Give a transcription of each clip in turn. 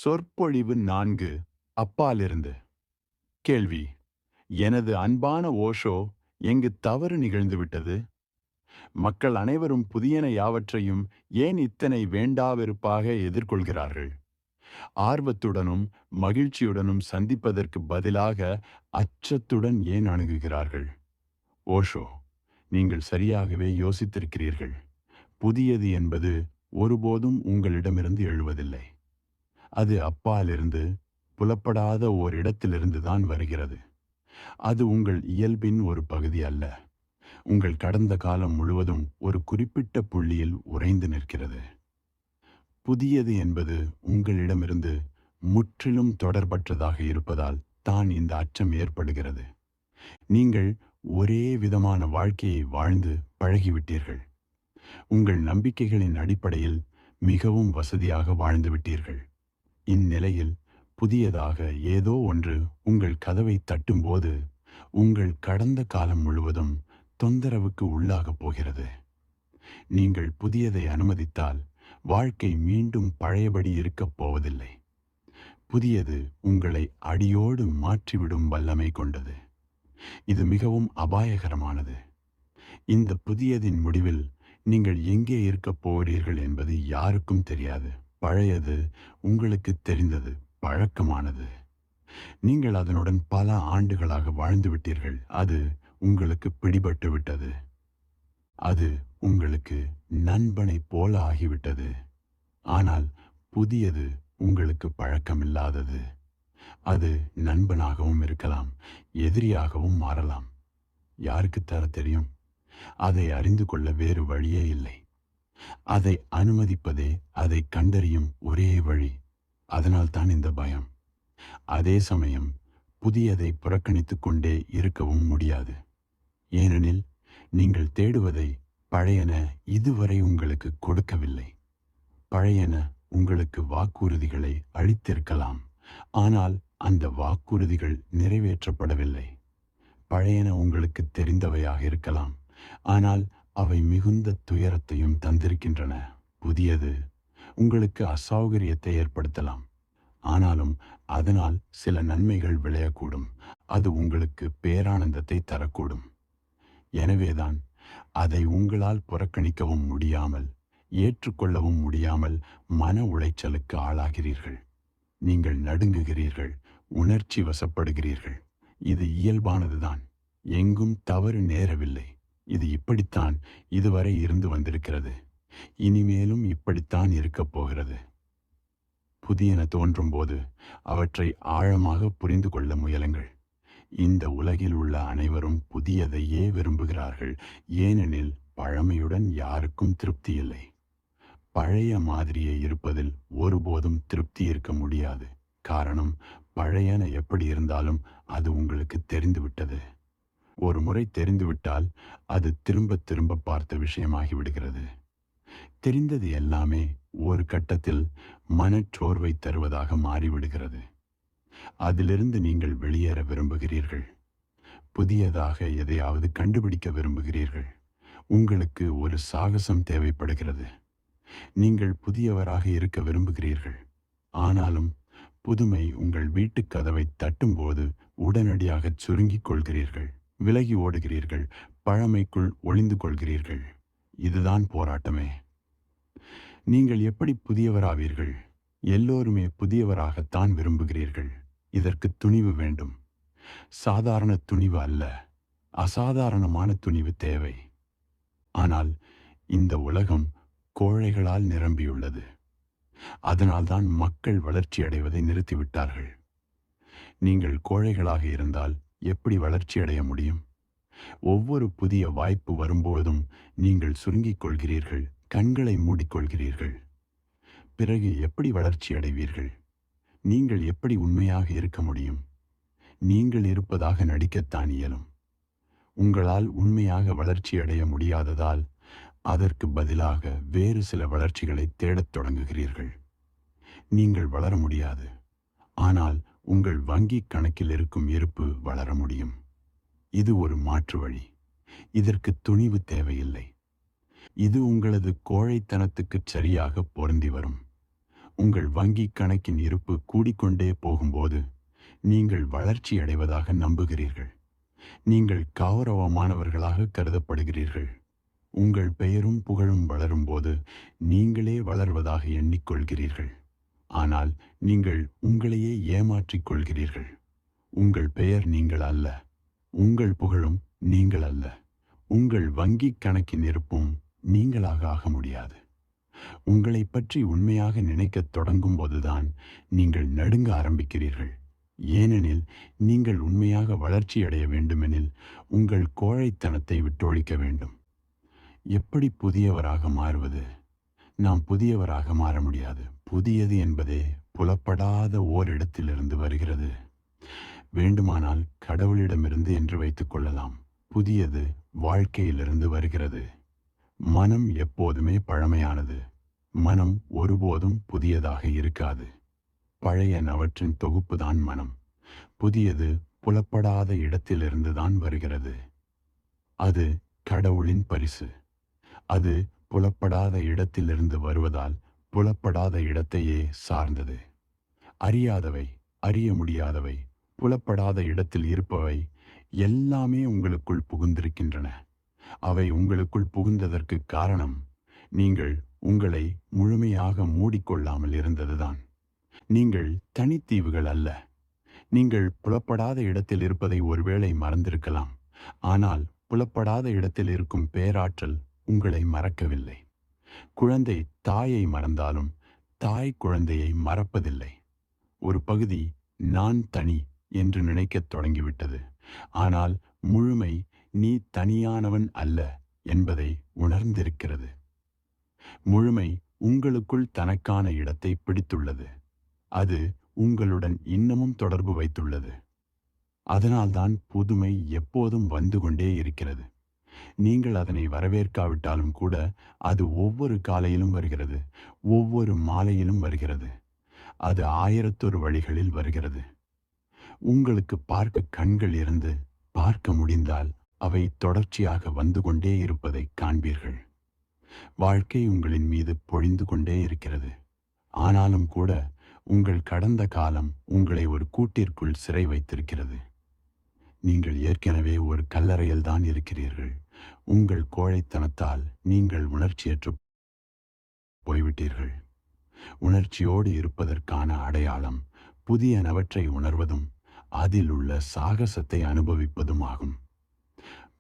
சொற்பொழிவு 4. அப்பாலிருந்து. கேள்வி: எனது அன்பான ஓஷோ, எங்கு தவறு நிகழ்ந்துவிட்டது? மக்கள் அனைவரும் புதியன யாவற்றையும் ஏன் இத்தனை வேண்டாவெறுப்பாக எதிர்கொள்கிறார்கள்? ஆர்வத்துடனும் மகிழ்ச்சியுடனும் சந்திப்பதற்கு பதிலாக அச்சத்துடன் ஏன் அணுகுகிறார்கள்? ஓஷோ: நீங்கள் சரியாகவே யோசித்திருக்கிறீர்கள். புதியது என்பது ஒருபோதும் உங்களிடமிருந்து எழுவதில்லை. அது அப்பாலிருந்து, புலப்படாத ஓர் இடத்திலிருந்து தான் வருகிறது. அது உங்கள் இயல்பின் ஒரு பகுதி அல்ல. உங்கள் கடந்த காலம் முழுவதும் ஒரு குறிப்பிட்ட புள்ளியில் உறைந்து நிற்கிறது. புதியது என்பது உங்களிடமிருந்து முற்றிலும் தொடர்பற்றதாக இருப்பதால் தான் இந்த அச்சம் ஏற்படுகிறது. நீங்கள் ஒரே விதமான வாழ்க்கையை வாழ்ந்து பழகிவிட்டீர்கள். உங்கள் நம்பிக்கைகளின் அடிப்படையில் மிகவும் வசதியாக வாழ்ந்துவிட்டீர்கள். இந்நிலையில் புதியதாக ஏதோ ஒன்று உங்கள் கதவை தட்டும்போது உங்கள் கடந்த காலம் முழுவதும் தொந்தரவுக்கு உள்ளாகப் போகிறது. நீங்கள் புதியதை அனுமதித்தால் வாழ்க்கை மீண்டும் பழையபடி இருக்கப் போவதில்லை. புதியது உங்களை அடியோடு மாற்றிவிடும் வல்லமை கொண்டது. இது மிகவும் அபாயகரமானது. இந்த புதியதின் முடிவில் நீங்கள் எங்கே இருக்கப் போகிறீர்கள் என்பது யாருக்கும் தெரியாது. பழையது உங்களுக்கு தெரிந்தது, பழக்கமானது. நீங்கள் அதனுடன் பல ஆண்டுகளாக வாழ்ந்துவிட்டீர்கள். அது உங்களுக்கு பிடிபட்டு விட்டது. அது உங்களுக்கு நண்பனைப் போல ஆகிவிட்டது. ஆனால் புதியது உங்களுக்கு பழக்கமில்லாதது. அது நண்பனாகவும் இருக்கலாம், எதிரியாகவும் மாறலாம். யாருக்கு தர தெரியும்? அதை அறிந்து கொள்ள வேறு வழியே இல்லை. அதை அனுமதிப்பதே அதை கண்டறியும் ஒரே வழி. அதனால்தான் இந்த பயம். அதே சமயம் புதியதை புறக்கணித்துக் கொண்டே இருக்கவும் முடியாது. ஏனெனில் நீங்கள் தேடுவதை பழையன இதுவரை உங்களுக்கு கொடுக்கவில்லை. பழையன உங்களுக்கு வாக்குறுதிகளை அளித்திருக்கலாம், ஆனால் அந்த வாக்குறுதிகள் நிறைவேற்றப்படவில்லை. பழையன உங்களுக்கு தெரிந்தவையாக இருக்கலாம், ஆனால் அவை மிகுந்த துயரத்தையும் தந்திருக்கின்றன. புதியது உங்களுக்கு அசௌகரியத்தை ஏற்படுத்தலாம், ஆனாலும் அதனால் சில நன்மைகள் விளையக்கூடும். அது உங்களுக்கு பேரானந்தத்தை தரக்கூடும். எனவேதான் அதை உங்களால் புறக்கணிக்கவும் முடியாமல், ஏற்றுக்கொள்ளவும் முடியாமல் மன உளைச்சலுக்கு ஆளாகிறீர்கள். நீங்கள் நடுங்குகிறீர்கள், உணர்ச்சி வசப்படுகிறீர்கள். இது இயல்பானதுதான். எங்கும் தவறு நேரவில்லை. இது இப்படித்தான் இதுவரை இருந்து வந்திருக்கிறது. இனிமேலும் இப்படித்தான் இருக்கப் போகிறது. புதியன தோன்றும் போது அவற்றை ஆழமாக புரிந்து கொள்ள முயலுங்கள். இந்த உலகில் உள்ள அனைவரும் புதியதையே விரும்புகிறார்கள். ஏனெனில் பழமையுடன் யாருக்கும் திருப்தி இல்லை. பழைய மாதிரியே இருப்பதில் ஒருபோதும் திருப்தி இருக்க முடியாது. காரணம், பழையன எப்படி இருந்தாலும் அது உங்களுக்கு தெரிந்துவிட்டது. ஒரு முறை தெரிந்துவிட்டால் அது திரும்ப திரும்ப பார்த்த விஷயமாகி விடுகிறது. தெரிந்தது எல்லாமே ஒரு கட்டத்தில் மனச்சோர்வை தருவதாக மாறிவிடுகிறது. அதிலிருந்து நீங்கள் வெளியேற விரும்புகிறீர்கள். புதியதாக எதையாவது கண்டுபிடிக்க விரும்புகிறீர்கள். உங்களுக்கு ஒரு சாகசம் தேவைப்படுகிறது. நீங்கள் புதியவராக இருக்க விரும்புகிறீர்கள். ஆனாலும் புதுமை உங்கள் வீட்டுக் கதவை தட்டும்போது உடனடியாக சுருங்கிக் கொள்கிறீர்கள், விலகி ஓடுகிறீர்கள், பழமைக்குள் ஒளிந்து கொள்கிறீர்கள். இதுதான் போராட்டமே. நீங்கள் எப்படி புதியவராவீர்கள்? எல்லோருமே புதியவராகத்தான் விரும்புகிறீர்கள். இதற்கு துணிவு வேண்டும். சாதாரண துணிவு அல்ல, அசாதாரணமான துணிவு தேவை. ஆனால் இந்த உலகம் கோழைகளால் நிரம்பியுள்ளது. அதனால்தான் மக்கள் வளர்ச்சி அடைவதை நிறுத்திவிட்டார்கள். நீங்கள் கோழைகளாக இருந்தால் எப்படி வளர்ச்சி அடைய முடியும்? ஒவ்வொரு புதிய வாய்ப்பு வரும்போதும் நீங்கள் சுருங்கிக் கொள்கிறீர்கள், கண்களை மூடிக்கொள்கிறீர்கள். பிறகு எப்படி வளர்ச்சி அடைவீர்கள்? நீங்கள் எப்படி உண்மையாக இருக்க முடியும்? நீங்கள் இருப்பதாக நடிக்கத்தான் இயலும். உங்களால் உண்மையாக வளர்ச்சி அடைய முடியாததால் அதற்கு பதிலாக வேறு சில வளர்ச்சிகளை தேடத் தொடங்குகிறீர்கள். நீங்கள் வளர முடியாது, ஆனால் உங்கள் வங்கிக் கணக்கில் இருக்கும் இருப்பு வளர முடியும். இது ஒரு மாற்று வழி. இதற்கு துணிவு தேவையில்லை. இது உங்களது கோழைத்தனத்துக்கு சரியாக பொருந்தி வரும். உங்கள் வங்கிக் கணக்கின் இருப்பு கூடிக்கொண்டே போகும்போது நீங்கள் வளர்ச்சி அடைவதாக நம்புகிறீர்கள். நீங்கள் கௌரவமானவர்களாக கருதப்படுகிறீர்கள். உங்கள் பெயரும் புகழும் வளரும்போது நீங்களே வளர்வதாக எண்ணிக்கொள்கிறீர்கள். ஆனால் நீங்கள் உங்களையே ஏமாற்றிக் கொள்கிறீர்கள். உங்கள் பெயர் நீங்கள் அல்ல. உங்கள் புகழும் நீங்கள் அல்ல. உங்கள் வங்கிக் கணக்கின் இருப்பும் நீங்களாக ஆக முடியாது. உங்களை பற்றி உண்மையாக நினைக்கத் தொடங்கும் போதுதான் நீங்கள் நடுங்க ஆரம்பிக்கிறீர்கள். ஏனெனில் நீங்கள் உண்மையாக வளர்ச்சியடைய வேண்டுமெனில் உங்கள் கோழைத்தனத்தை விட்டொழிக்க வேண்டும். எப்படி புதியவராக மாறுவது? நாம் புதியவராக மாற முடியாது. புதியது என்பதே புலப்படாத ஓரிடத்திலிருந்து வருகிறது. வேண்டுமானால் கடவுளிடமிருந்து என்று வைத்துக் கொள்ளலாம். புதியது வாழ்க்கையிலிருந்து வருகிறது. மனம் எப்போதுமே பழமையானது. மனம் ஒருபோதும் புதியதாக இருக்காது. பழைய நவற்றின் தொகுப்புதான் மனம். புதியது புலப்படாத இடத்திலிருந்துதான் வருகிறது. அது கடவுளின் பரிசு. அது புலப்படாத இடத்திலிருந்து வருவதால் புலப்படாத இடத்தையே சார்ந்தது. அறியாதவை, அறிய முடியாதவை, புலப்படாத இடத்தில் இருப்பவை எல்லாமே உங்களுக்குள் புகுந்திருக்கின்றன. அவை உங்களுக்குள் புகுந்ததற்கு காரணம் நீங்கள் உங்களை முழுமையாக மூடிக்கொள்ளாமல் இருந்ததுதான். நீங்கள் தனித்தீவுகள் அல்ல. நீங்கள் புலப்படாத இடத்தில் இருப்பதை ஒருவேளை மறந்திருக்கலாம். ஆனால் புலப்படாத இடத்தில் இருக்கும் பேராற்றல் உங்களை மறக்கவில்லை. குழந்தை தாயை மறந்தாலும் தாய் குழந்தையை மறப்பதில்லை. ஒரு பகுதி நான் தனி என்று நினைக்கத் தொடங்கிவிட்டது. ஆனால் முழுமை நீ தனியானவன் அல்ல என்பதை உணர்ந்திருக்கிறது. முழுமை உங்களுக்குள் தனக்கான இடத்தை பிடித்துள்ளது. அது உங்களுடன் இன்னமும் தொடர்பு வைத்துள்ளது. அதனால்தான் புதுமை எப்போதும் வந்து கொண்டே இருக்கிறது. நீங்கள் அதனை வரவேற்காவிட்டாலும் கூட அது ஒவ்வொரு காலையிலும் வருகிறது. ஒவ்வொரு மாலையிலும் வருகிறது. அது 1001 வழிகளில் வருகிறது. உங்களுக்கு பார்க்க கண்கள் இருந்து பார்க்க முடிந்தால் அவை தொடர்ச்சியாக வந்து கொண்டே இருப்பதை காண்பீர்கள். வாழ்க்கை உங்களின் மீது பொழிந்து கொண்டே இருக்கிறது. ஆனாலும் கூட உங்கள் கடந்த காலம் உங்களை ஒரு கூட்டிற்குள் சிறை வைத்திருக்கிறது. நீங்கள் ஏற்கனவே ஒரு கல்லறையில்தான் இருக்கிறீர்கள். உங்கள் கோழைத்தனத்தால் நீங்கள் உணர்ச்சியற்று போய்விட்டீர்கள். உணர்ச்சியோடு இருப்பதற்கான அடையாளம் புதிய நவற்றை உணர்வதும் அதில் உள்ள சாகசத்தை அனுபவிப்பதும் ஆகும்.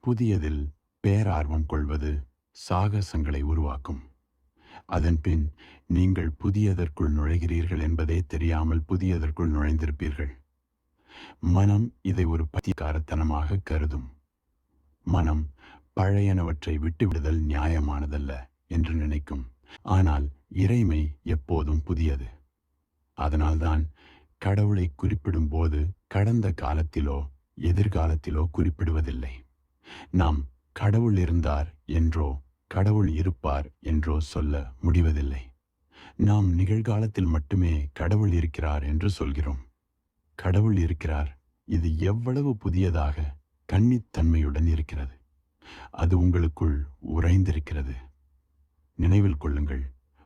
புதியதில் பேரார்வம் கொள்வது சாகசங்களை உருவாக்கும். அதன்பின் நீங்கள் புதியதற்குள் நுழைகிறீர்கள் என்பதே தெரியாமல் புதியதற்குள் நுழைந்திருப்பீர்கள். மனம் இதை ஒரு பைத்தியக்காரத்தனமாக கருதும். மனம் பழையனவற்றை விட்டுவிடுதல் நியாயமானதல்ல என்று நினைக்கும். ஆனால் இறைமை எப்போதும் புதியது. அதனால்தான் கடவுளை குறிப்பிடும் போது கடந்த காலத்திலோ எதிர்காலத்திலோ குறிப்பிடுவதில்லை. நாம் கடவுள் இருந்தார் என்றோ கடவுள் இருப்பார் என்றோ சொல்ல முடிவதில்லை. நாம் நிகழ்காலத்தில் மட்டுமே கடவுள் இருக்கிறார் என்று சொல்கிறோம். கடவுள் இருக்கிறார். இது எவ்வளவு புதியதாக கன்னித்தன்மையுடன் இருக்கிறது. அது உங்களுக்குள் உறைந்திருக்கிறது. நினைவில் கொள்ளுங்கள்,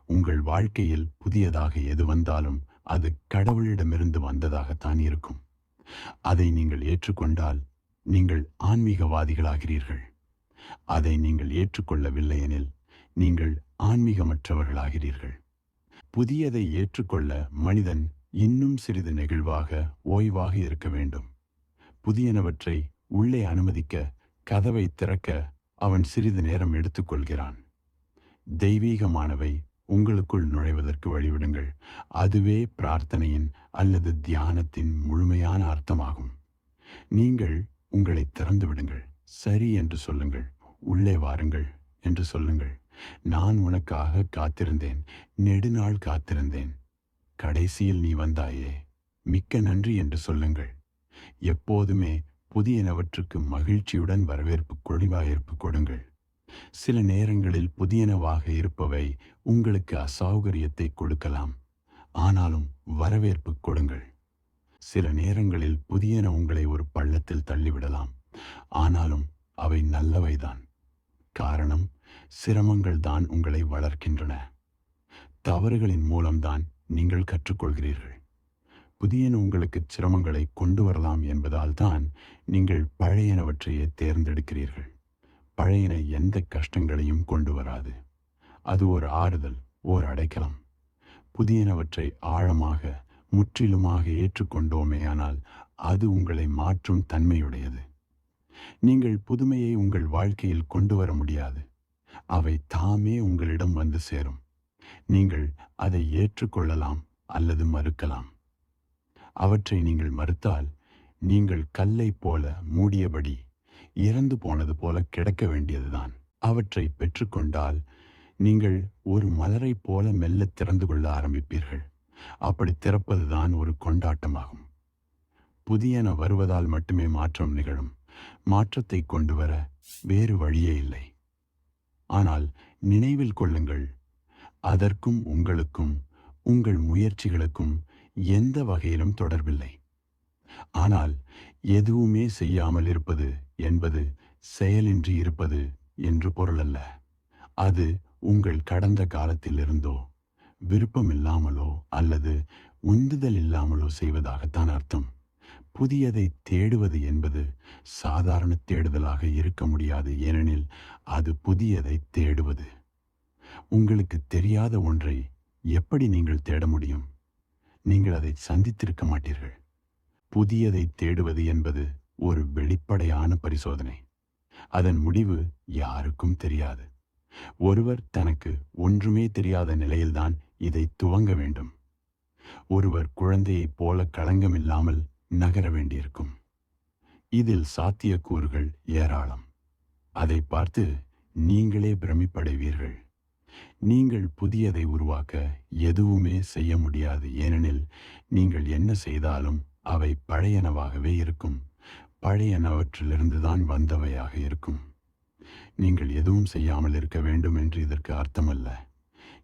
உங்கள் வாழ்க்கையில் புதியதாக எது வந்தாலும் அது கடவுளிடமிருந்து வந்ததாகத்தான் இருக்கும். அதை நீங்கள் ஏற்றுக்கொண்டால் நீங்கள் ஆன்மீகவாதிகளாகிறீர்கள். அதை நீங்கள் ஏற்றுக்கொள்ளவில்லை எனில் நீங்கள் ஆன்மீகமற்றவர்களாகிறீர்கள். புதியதை ஏற்றுக்கொள்ள மனிதன் இன்னும் சிறிது நெகிழ்வாக ஓய்வாக இருக்க வேண்டும். புதியனவற்றை உள்ளே அனுமதிக்க கதவை திறக்க அவன் சிறிது நேரம் எடுத்துக்கொள்கிறான். தெய்வீகமானவை உங்களுக்குள் நுழைவதற்கு வழிவிடுங்கள். அதுவே பிரார்த்தனையின் அல்லது தியானத்தின் முழுமையான அர்த்தமாகும். நீங்கள் உங்களை திறந்து விடுங்கள். சரி என்று சொல்லுங்கள். உள்ளே வாருங்கள் என்று சொல்லுங்கள். நான் உனக்காக காத்திருந்தேன். நெடுநாள் காத்திருந்தேன். கடைசியில் நீ வந்தாயே, மிக்க நன்றி என்று சொல்லுங்கள். எப்போதுமே புதியனவற்றுக்கு மகிழ்ச்சியுடன் வரவேற்பு கொடுங்கள். சில நேரங்களில் புதியனவாக இருப்பவை உங்களுக்கு அசௌகரியத்தை கொடுக்கலாம். ஆனாலும் வரவேற்பு கொடுங்கள். சில நேரங்களில் புதியன உங்களை ஒரு பள்ளத்தில் தள்ளிவிடலாம். ஆனாலும் அவை நல்லவைதான். காரணம், சிரமங்கள் தான் உங்களை வளர்க்கின்றன. தவறுகளின் மூலம்தான் நீங்கள் கற்றுக்கொள்கிறீர்கள். புதியன உங்களுக்கு சிரமங்களை கொண்டு வரலாம் என்பதால் தான் நீங்கள் பழையனவற்றையே தேர்ந்தெடுக்கிறீர்கள். பழையன எந்த கஷ்டங்களையும் கொண்டு வராது. அது ஒரு ஆறுதல், ஓர் அடைக்கலம். புதியனவற்றை ஆழமாக, முற்றிலுமாக ஏற்றுக்கொண்டோமேயானால் அது உங்களை மாற்றும் தன்மையுடையது. நீங்கள் புதுமையை உங்கள் வாழ்க்கையில் கொண்டு வர முடியாது. அவை தாமே உங்களிடம் வந்து சேரும். நீங்கள் அதை ஏற்றுக்கொள்ளலாம் அல்லது மறுக்கலாம். அவற்றை நீங்கள் மறுத்தால் நீங்கள் கல்லை போல மூடியபடி இறந்து போனது போல கிடக்க வேண்டியதுதான். அவற்றை பெற்றுக்கொண்டால் நீங்கள் ஒரு மலரைப் போல மெல்ல திறந்து கொள்ள ஆரம்பிப்பீர்கள். அப்படி திறப்பதுதான் ஒரு கொண்டாட்டமாகும். புதியன வருவதால் மட்டுமே மாற்றம் நிகழும். மாற்றத்தை கொண்டு வர வேறு வழியே இல்லை. ஆனால் நினைவில் கொள்ளுங்கள், அதற்கும் உங்களுக்கும் உங்கள் முயற்சிகளுக்கும் எந்த வகையிலும் தொடர்பில்லை. ஆனால் எதுவுமே செய்யாமல் இருப்பது என்பது செயலின்றி இருப்பது என்று பொருளல்ல. அது உங்கள் கடந்த காலத்திலிருந்தோ விருப்பமில்லாமலோ அல்லது உந்துதல் இல்லாமலோ செய்வதாகத்தான் அர்த்தம். புதியதை தேடுவது என்பது சாதாரண தேடுதலாக இருக்க முடியாது. ஏனெனில் அது புதியதை தேடுவது. உங்களுக்கு தெரியாத ஒன்றை எப்படி நீங்கள் தேட முடியும்? நீங்கள் அதை சந்தித்திருக்க மாட்டீர்கள். புதியதை தேடுவது என்பது ஒரு வெளிப்படையான பரிசோதனை. அதன் முடிவு யாருக்கும் தெரியாது. ஒருவர் தனக்கு ஒன்றுமே தெரியாத நிலையில்தான் இதை துவங்க வேண்டும். ஒருவர் குழந்தையைப் போல களங்கமில்லாமல் நகர வேண்டியிருக்கும். இதில் சாத்தியக்கூறுகள் ஏராளம். அதை பார்த்து நீங்களே பிரமிப்படைவீர்கள். நீங்கள் புதியதை உருவாக்க எதுவுமே செய்ய முடியாது. ஏனெனில் நீங்கள் என்ன செய்தாலும் அவை பழையனவாகவே இருக்கும். பழையனவற்றிலிருந்துதான் வந்தவையாக இருக்கும். நீங்கள் எதுவும் செய்யாமல் இருக்க வேண்டும் என்று இதற்கு அர்த்தமல்ல.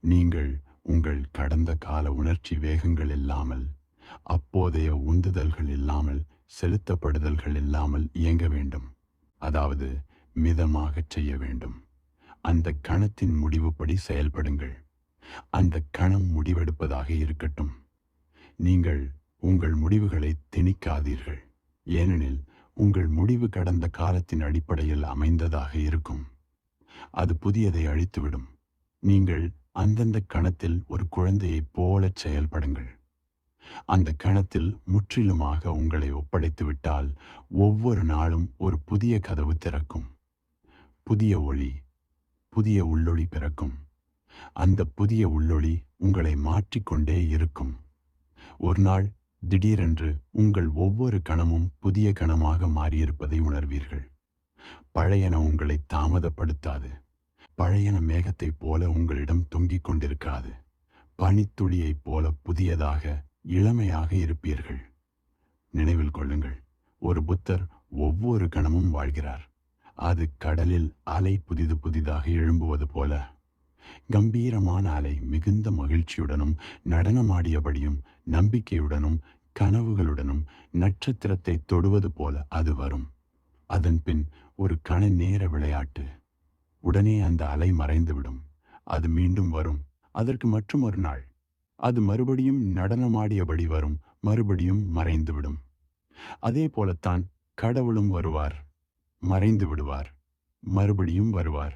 நீங்கள் உங்கள் கடந்த கால உணர்ச்சி வேகங்கள் இல்லாமல், அப்போதைய உந்துதல்கள் இல்லாமல், செலுத்தப்படுதல்கள் இல்லாமல் இயங்க வேண்டும். அதாவது மிதமாகச் செய்ய வேண்டும். அந்த கணத்தின் முடிவுப்படி செயல்படுங்கள். அந்த கணம் முடிவெடுப்பதாக இருக்கட்டும். நீங்கள் உங்கள் முடிவுகளை திணிக்காதீர்கள். ஏனெனில் உங்கள் முடிவு கடந்த காலத்தின் அடிப்படையில் அமைந்ததாக இருக்கும். அது புதியதை அழித்துவிடும். நீங்கள் அந்தந்த கணத்தில் ஒரு குழந்தையைப் போலச் செயல்படுங்கள். அந்த கணத்தில் முற்றிலுமாக உங்களை ஒப்படைத்து விட்டால் ஒவ்வொரு நாளும் ஒரு புதிய கதவு திறக்கும். புதிய ஒளி, புதிய உள்ளொளி பிறக்கும். அந்த புதிய உள்ளொளி உங்களை மாற்றிக்கொண்டே இருக்கும். ஒரு நாள் திடீரென்று உங்கள் ஒவ்வொரு கணமும் புதிய கணமாக மாறியிருப்பதை உணர்வீர்கள். பழையன உங்களை தாமதப்படுத்தாது. பழையன மேகத்தைப் போல உங்களிடம் தொங்கிக் கொண்டிருக்காது. பனித்துளியைப் போல புதியதாக, இளமையாக இருப்பீர்கள். நினைவில் கொள்ளுங்கள், ஒரு புத்தர் ஒவ்வொரு கணமும் வாழ்கிறார். அது கடலில் அலை புதிது புதிதாக எழும்புவது போல. கம்பீரமான அலை மிகுந்த மகிழ்ச்சியுடனும் நடனமாடியபடியும் நம்பிக்கையுடனும் கனவுகளுடனும் நட்சத்திரத்தை தொடுவது போல அது வரும். அதன் பின் ஒரு கண நேர விளையாட்டு. உடனே அந்த அலை மறைந்துவிடும். அது மீண்டும் வரும். அதற்கு மற்றும் ஒரு நாள் அது மறுபடியும் நடனமாடியபடி வரும். மறுபடியும் மறைந்துவிடும். அதே போலத்தான் கடவுளும் வருவார், மறைந்து விடுவார், மறுபடியும் வருவார்,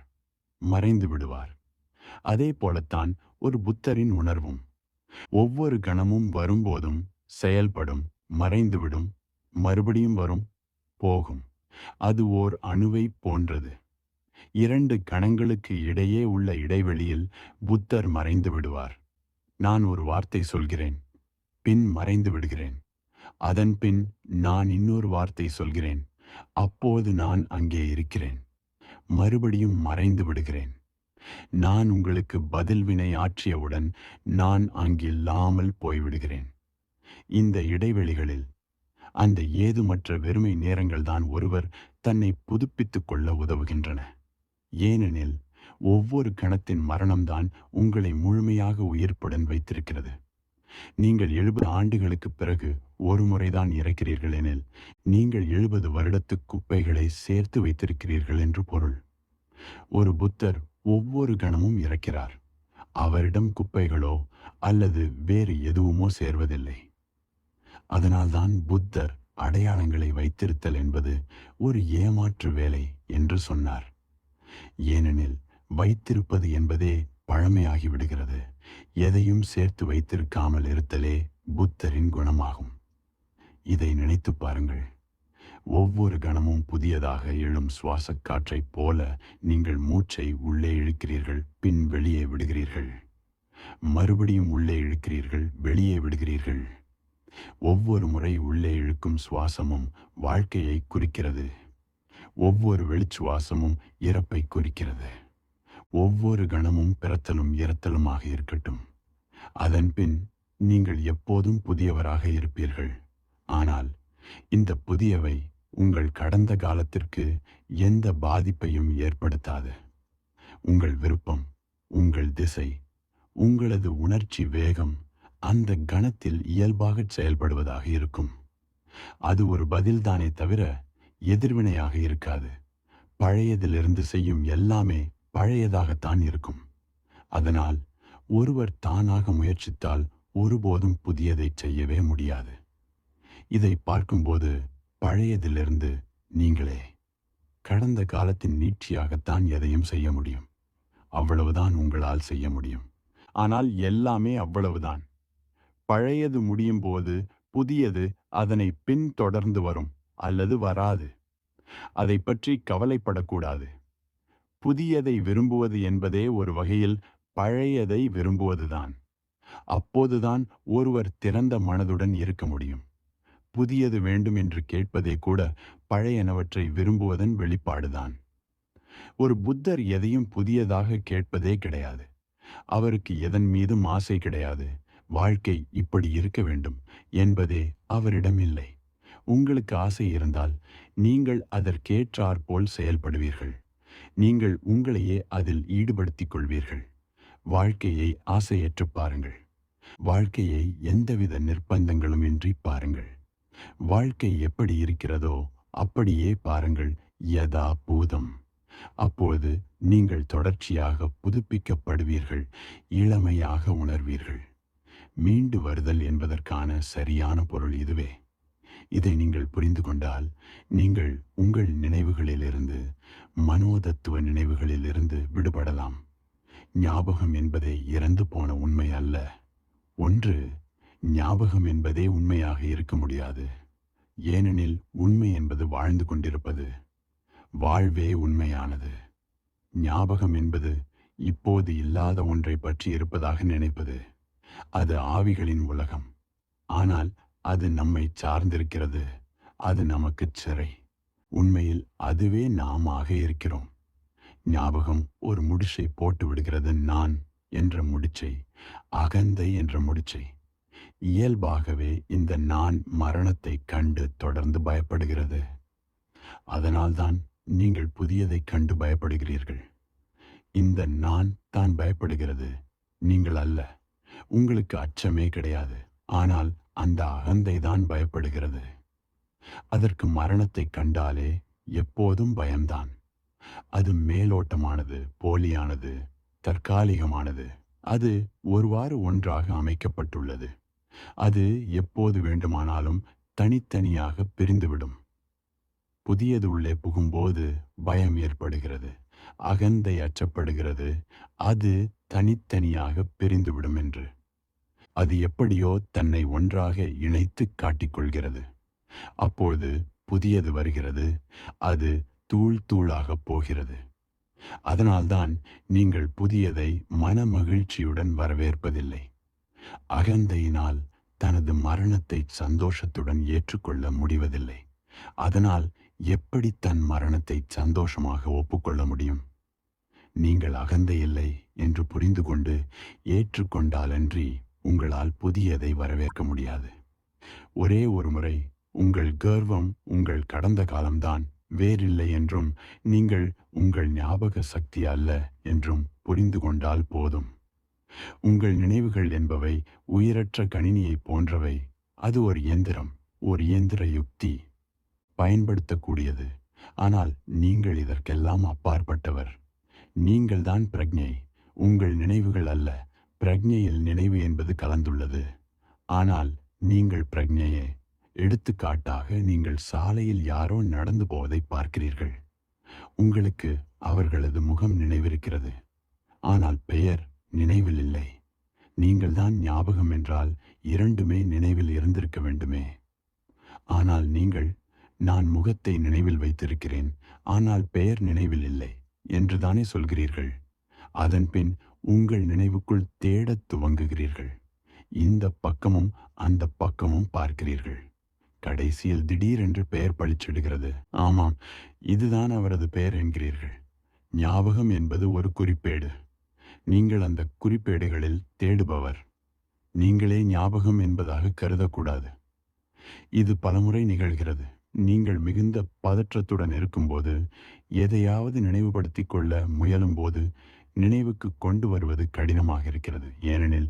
மறைந்து விடுவார். அதே போலத்தான் ஒரு புத்தரின் உணர்வும். ஒவ்வொரு கணமும் வரும்போதும் செயல்படும், மறைந்துவிடும், மறுபடியும் வரும், போகும். அது ஓர் அணுவை போன்றது. 2 கணங்களுக்கு இடையே உள்ள இடைவெளியில் புத்தர் மறைந்து விடுவார். நான் ஒரு வார்த்தை சொல்கிறேன், பின் மறைந்து விடுகிறேன். அதன் பின் நான் இன்னொரு வார்த்தை சொல்கிறேன், அப்போது நான் அங்கே இருக்கிறேன். மறுபடியும் மறைந்து விடுகிறேன். நான் உங்களுக்கு பதில் வினை ஆற்றியவுடன் நான் அங்கில்லாமல் போய்விடுகிறேன். இந்த இடைவெளிகளில், அந்த ஏதுமற்ற வெறுமை நேரங்கள்தான் ஒருவர் தன்னை புதுப்பித்துக் கொள்ள உதவுகின்றன. ஏனெனில் ஒவ்வொரு கணத்தின் மரணம்தான் உங்களை முழுமையாக உயிர்ப்புடன் வைத்திருக்கிறது. நீங்கள் 70 ஆண்டுகளுக்கு பிறகு ஒரு முறைதான் இறக்கிறீர்கள் எனில் நீங்கள் 70 வருடத்து குப்பைகளை சேர்த்து வைத்திருக்கிறீர்கள் என்று பொருள். ஒரு புத்தர் ஒவ்வொரு கணமும் இறக்கிறார். அவரிடம் குப்பைகளோ அல்லது வேறு எதுவுமோ சேர்வதில்லை. அதனால்தான் புத்தர் அடையாளங்களை வைத்திருத்தல் என்பது ஒரு ஏமாற்று வேலை என்று சொன்னார். ஏனெனில் வைத்திருப்பது என்பதே பழமையாகி விடுகிறது. எதையும் சேர்த்து வைத்திருக்காமல் இருத்தலே புத்தரின் குணமாகும். இதை நினைத்து பாருங்கள். ஒவ்வொரு கணமும் புதியதாக எழும் சுவாச காற்றைப் போல நீங்கள் மூச்சை உள்ளே இழுக்கிறீர்கள், பின் வெளியே விடுகிறீர்கள். மறுபடியும் உள்ளே இழுக்கிறீர்கள், வெளியே விடுகிறீர்கள். ஒவ்வொரு முறை உள்ளே இழுக்கும் சுவாசமும் வாழ்க்கையை குறிக்கிறது. ஒவ்வொரு வெளிச்சுவாசமும் இறப்பை குறிக்கிறது. ஒவ்வொரு கணமும் பிறத்தலும் இறத்தலுமாக இருக்கட்டும். அதன்பின் நீங்கள் எப்போதும் புதியவராக இருப்பீர்கள். ஆனால் இந்த புதியவை உங்கள் கடந்த காலத்திற்கு எந்த பாதிப்பையும் ஏற்படுத்தாது. உங்கள் விருப்பம், உங்கள் திசை, உங்களது உணர்ச்சி வேகம் அந்த கணத்தில் இயல்பாக செயல்படுவதாக இருக்கும். அது ஒரு பதில்தானே தவிர எதிர்வினையாக இருக்காது. பழையதிலிருந்து செய்யும் எல்லாமே பழையதாகத்தான் இருக்கும். அதனால் ஒருவர் தானாக முயற்சித்தால் ஒருபோதும் புதியதை செய்யவே முடியாது. இதை பார்க்கும்போது பழையதிலிருந்து நீங்களே கடந்த காலத்தின் நீட்சியாகத்தான் எதையும் செய்ய முடியும். அவ்வளவுதான் உங்களால் செய்ய முடியும். ஆனால் எல்லாமே அவ்வளவுதான். பழையது முடியும் போது புதியது அதனை பின்தொடர்ந்து வரும் அல்லது வராது. அதை பற்றி கவலைப்படக்கூடாது. புதியதை விரும்புவது என்பதே ஒரு வகையில் பழையதை விரும்புவதுதான். அப்போதுதான் ஒருவர் திறந்த மனதுடன் இருக்க முடியும். புதியது வேண்டும் என்று கேட்பதே கூட பழையனவற்றை விரும்புவதன் வெளிப்பாடுதான். ஒரு புத்தர் எதையும் புதியதாக கேட்பதே கிடையாது. அவருக்கு எதன் மீதும் ஆசை கிடையாது. வாழ்க்கை இப்படி இருக்க வேண்டும் என்பதே அவரிடம் இல்லை. உங்களுக்கு ஆசை இருந்தால் நீங்கள் அதற்கேற்றாற்போல் செயல்படுவீர்கள். நீங்கள் உங்களையே அதில் ஈடுபடுத்திக் கொள்வீர்கள். வாழ்க்கையை ஆசையற்று பாருங்கள். வாழ்க்கையை எந்தவித நிர்பந்தங்களும் இன்றி பாருங்கள். வாழ்க்கை எப்படி இருக்கிறதோ அப்படியே பாருங்கள். யதா பூதம். அப்போது நீங்கள் தொடர்ச்சியாக புதுப்பிக்கப்படுவீர்கள், இளமையாக உணர்வீர்கள். மீண்டு வருதல் என்பதற்கான சரியான பொருள் இதுவே. இதை நீங்கள் புரிந்து கொண்டால் நீங்கள் உங்கள் நினைவுகளிலிருந்து, மனோதத்துவ நினைவுகளிலிருந்து விடுபடலாம். ஞாபகம் என்பதே இறந்து போன உண்மை அல்ல. ஒன்று, ஞாபகம் என்பதே உண்மையாக இருக்க முடியாது. ஏனெனில் உண்மை என்பது வாழ்ந்து கொண்டிருப்பது. வாழ்வே உண்மையானது. ஞாபகம் என்பது இப்போது இல்லாத ஒன்றை பற்றி இருப்பதாக நினைப்பது. அது ஆவிகளின் உலகம். ஆனால் அது நம்மை சார்ந்திருக்கிறது. அது நமக்கு சிறை. உண்மையில் அதுவே நாமாக இருக்கிறோம். ஞாபகம் ஒரு முடிச்சை போட்டு விடுகிறது. நான் என்ற முடிச்சை, அகந்தை என்ற முடிச்சை. இயல்பாகவே இந்த நான் மரணத்தை கண்டு தொடர்ந்து பயப்படுகிறது. அதனால்தான் நீங்கள் புதியதை கண்டு பயப்படுகிறீர்கள். இந்த நான் தான் பயப்படுகிறது, நீங்கள் அல்ல. உங்களுக்கு அச்சமே கிடையாது. ஆனால் அந்த அகந்தை தான் பயப்படுகிறது. அதற்கு மரணத்தை கண்டாலே எப்போதும் பயம்தான். அது மேலோட்டமானது, போலியானது, தற்காலிகமானது. அது ஒருவாறு ஒன்றாக அமைக்கப்பட்டுள்ளது. அது எப்போது வேண்டுமானாலும் தனித்தனியாக பிரிந்துவிடும். புதியது உள்ளே புகும்போது பயம் ஏற்படுகிறது, அகந்தை அச்சப்படுகிறது. அது தனித்தனியாக பிரிந்துவிடும் என்று. அது எப்படியோ தன்னை ஒன்றாக இணைத்து காட்டிக்கொள்கிறது. அப்போது புதியது வருகிறது. அது தூள் தூளாக போகிறது. அதனால்தான் நீங்கள் புதியதை மன மகிழ்ச்சியுடன் வரவேற்பதில்லை. அகந்தையினால் தனது மரணத்தை சந்தோஷத்துடன் ஏற்றுக்கொள்ள முடிவதில்லை. அதனால் எப்படி தன் மரணத்தை சந்தோஷமாக ஒப்புக்கொள்ள முடியும்? நீங்கள் அகந்தை இல்லை என்று புரிந்து கொண்டு ஏற்றுக்கொண்டாலன்றி உங்களால் புதியதை வரவேற்க முடியாது. ஒரே ஒரு முறை உங்கள் கர்வம் உங்கள் கடந்த காலம்தான், வேறில்லை என்றும் நீங்கள் உங்கள் ஞாபக சக்தி அல்ல என்றும் புரிந்து கொண்டால் போதும். உங்கள் நினைவுகள் என்பவை உயிரற்ற கணினியை போன்றவை. அது ஒரு இயந்திரம், ஒரு இயந்திர யுக்தி, பயன்படுத்தக்கூடியது. ஆனால் நீங்கள் இதற்கெல்லாம் அப்பாற்பட்டவர். நீங்கள்தான் பிரக்ஞை, உங்கள் நினைவுகள் அல்ல. பிரக்ஞையில் நினைவு என்பது கலந்துள்ளது. ஆனால் நீங்கள் பிரக்ஞையே. எடுத்துக்காட்டாக, நீங்கள் சாலையில் யாரோ நடந்து போவதை பார்க்கிறீர்கள். உங்களுக்கு அவர்களது முகம் நினைவிருக்கிறது. ஆனால் பெயர் நினைவில் இல்லை. நீங்கள் தான் ஞாபகம் என்றால் இரண்டுமே நினைவில் இருந்திருக்க வேண்டுமே. ஆனால் நீங்கள், நான் முகத்தை நினைவில் வைத்திருக்கிறேன், ஆனால் பெயர் நினைவில் இல்லை என்று தானே சொல்கிறீர்கள். அதன்பின் உங்கள் நினைவுக்குள் தேடத் துவங்குகிறீர்கள். இந்த பக்கமும் அந்த பக்கமும் பார்க்கிறீர்கள். கடைசியில் திடீரென்று பெயர் பளிச்சிடுகிறது. ஆமாம், இதுதான் அவரது பெயர் என்கிறீர்கள். ஞாபகம் என்பது ஒரு குறிப்பேடு. நீங்கள் அந்த குறிப்பேடுகளில் தேடுபவர். நீங்களே ஞாபகம் என்பதாக கருதக்கூடாது. இது பலமுறை நிகழ்கிறது. நீங்கள் மிகுந்த பதற்றத்துடன் இருக்கும்போது, எதையாவது நினைவுபடுத்திக் கொள்ள முயலும்போது நினைவுக்கு கொண்டு வருவது கடினமாக இருக்கிறது. ஏனெனில்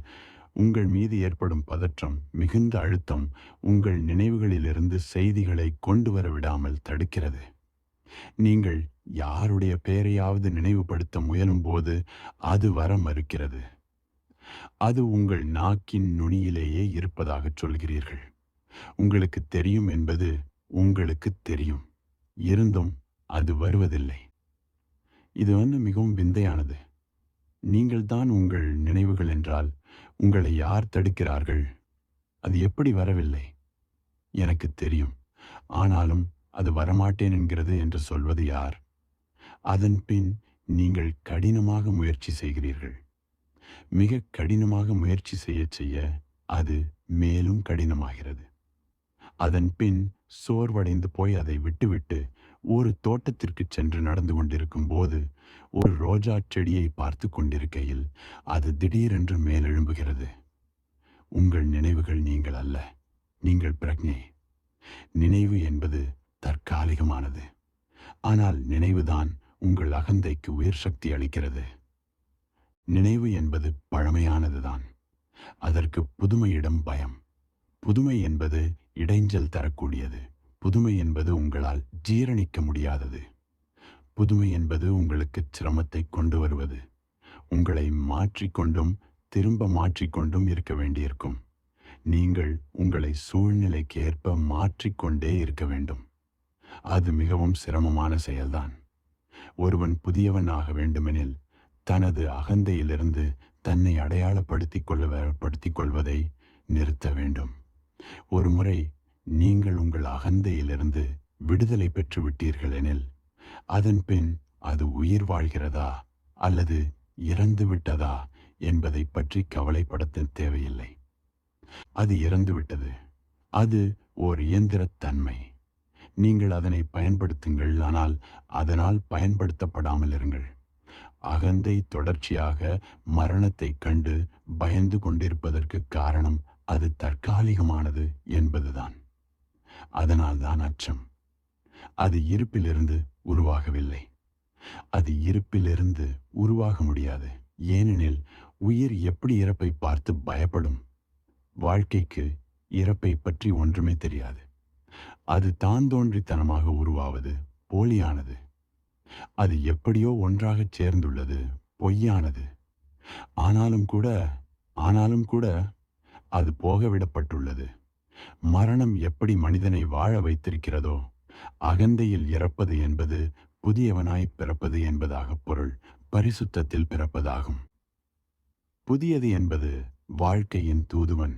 உங்கள் மீது ஏற்படும் பதற்றம், மிகுந்த அழுத்தம் உங்கள் நினைவுகளிலிருந்து செய்திகளை கொண்டு வர விடாமல் தடுக்கிறது. நீங்கள் யாருடைய பெயரையாவது நினைவுபடுத்த முயலும் போது அது வர மறுக்கிறது. அது உங்கள் நாக்கின் நுனியிலேயே இருப்பதாக சொல்கிறீர்கள். உங்களுக்கு தெரியும் என்பது உங்களுக்கு தெரியும், இருந்தும் அது வருவதில்லை. இது மிகவும் விந்தையானது. நீங்கள் தான் உங்கள் நினைவுகள் என்றால் உங்களை யார் தடுக்கிறார்கள்? அது எப்படி வரவில்லை? எனக்கு தெரியும், ஆனாலும் அது வரமாட்டேன் என்கிறது என்று சொல்வது யார்? அதன் பின் நீங்கள் கடினமாக முயற்சி செய்கிறீர்கள். மிக கடினமாக முயற்சி செய்ய செய்ய அது மேலும் கடினமாகிறது. அதன் பின் சோர்வடைந்து போய் அதை விட்டுவிட்டு ஒரு தோட்டத்திற்கு சென்று நடந்து கொண்டிருக்கும் போது ஒரு ரோஜா செடியை பார்த்து கொண்டிருக்கையில் அது திடீரென்று மேலெழும்புகிறது. உங்கள் நினைவுகள் நீங்கள் அல்ல, நீங்கள் பிரக்ஞை. நினைவு என்பது தற்காலிகமானது. ஆனால் நினைவுதான் உங்கள் அகந்தைக்கு உயிர் சக்தி அளிக்கிறது. நினைவு என்பது பழமையானதுதான். அதற்கு புதுமையிடம் பயம். புதுமை என்பது இடைஞ்சல் தரக்கூடியது. புதுமை என்பது உங்களால் ஜீரணிக்க முடியாதது. புதுமை என்பது உங்களுக்கு சிரமத்தை கொண்டு வருவது. உங்களை மாற்றிக்கொண்டும் திரும்ப மாற்றிக்கொண்டும் இருக்க வேண்டியிருக்கும். நீங்கள் உங்களை சூழ்நிலைக்கு ஏற்ப மாற்றிக்கொண்டே இருக்க வேண்டும். அது மிகவும் சிரமமான செயல்தான். ஒருவன் புதியவன் ஆக வேண்டுமெனில் தனது அகந்தையிலிருந்து தன்னை அடையாளப்படுத்திக் கொள்வதை நிறுத்த வேண்டும். ஒரு முறை நீங்கள் உங்கள் அகந்தையிலிருந்து விடுதலை பெற்று விட்டீர்கள் எனில், அதன் பின் அது உயிர் வாழ்கிறதா அல்லது இறந்து விட்டதா என்பதை பற்றி கவலைப்பட தேவையில்லை. அது இறந்துவிட்டது. அது ஓர் இயந்திரத்தன்மை. நீங்கள் அதனை பயன்படுத்துங்கள், ஆனால் அதனால் பயன்படுத்தப்படாமல் இருங்கள். அகந்தை தொடர்ச்சியாக மரணத்தை கண்டு பயந்து கொண்டிருப்பதற்கு காரணம் அது தற்காலிகமானது என்பதுதான். அதனால்தான் அச்சம். அது இருப்பிலிருந்து உருவாகவில்லை. அது இருப்பிலிருந்து உருவாக முடியாது. ஏனெனில் உயிர் எப்படி இறப்பை பார்த்து பயப்படும்? வாழ்க்கைக்கு இறப்பை பற்றி ஒன்றுமே தெரியாது. அது தான் தோன்றித்தனமாக உருவாவது போலியானது. அது எப்படியோ ஒன்றாகச் சேர்ந்துள்ளது, பொய்யானது. ஆனாலும் கூட அது போக விடப்பட்டுள்ளது. மரணம் எப்படி மனிதனை வாழ வைத்திருக்கிறதோ, அகந்தையில் இறப்பது என்பது புதியவனாய் பிறப்பது என்பதாக பொருள். பரிசுத்தத்தில் பிறப்பதாகும். புதியது என்பது வாழ்க்கையின் தூதுவன்.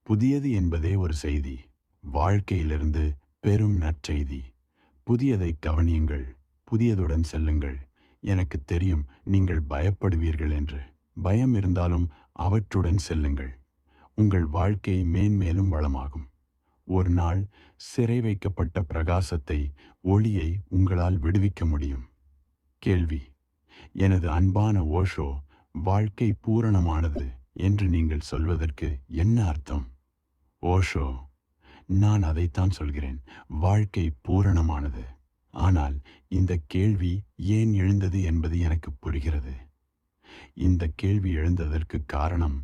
புதியது என்பதே ஒரு செய்தி, வாழ்க்கையிலிருந்து பெரும் நற்செய்தி. புதியதை கவனியுங்கள், புதியதுடன் செல்லுங்கள். எனக்கு தெரியும் நீங்கள் பயப்படுவீர்கள் என்று. பயம் இருந்தாலும் அவற்றுடன் செல்லுங்கள். உங்கள் வாழ்க்கை மேன்மேலும் வளமாகும். ஒரு நாள் சிறை வைக்கப்பட்ட பிரகாசத்தை, ஒளியை உங்களால் விடுவிக்க முடியும். கேள்வி: எனது அன்பான ஓஷோ, வாழ்க்கை பூரணமானது என்று நீங்கள் சொல்வதற்கு என்ன அர்த்தம்? ஓஷோ: நான் அதைத்தான் சொல்கிறேன், வாழ்க்கை பூரணமானது. ஆனால் இந்த கேள்வி ஏன் எழுந்தது என்பது எனக்கு புரிகிறது. இந்த கேள்வி எழுந்ததற்கு காரணம்,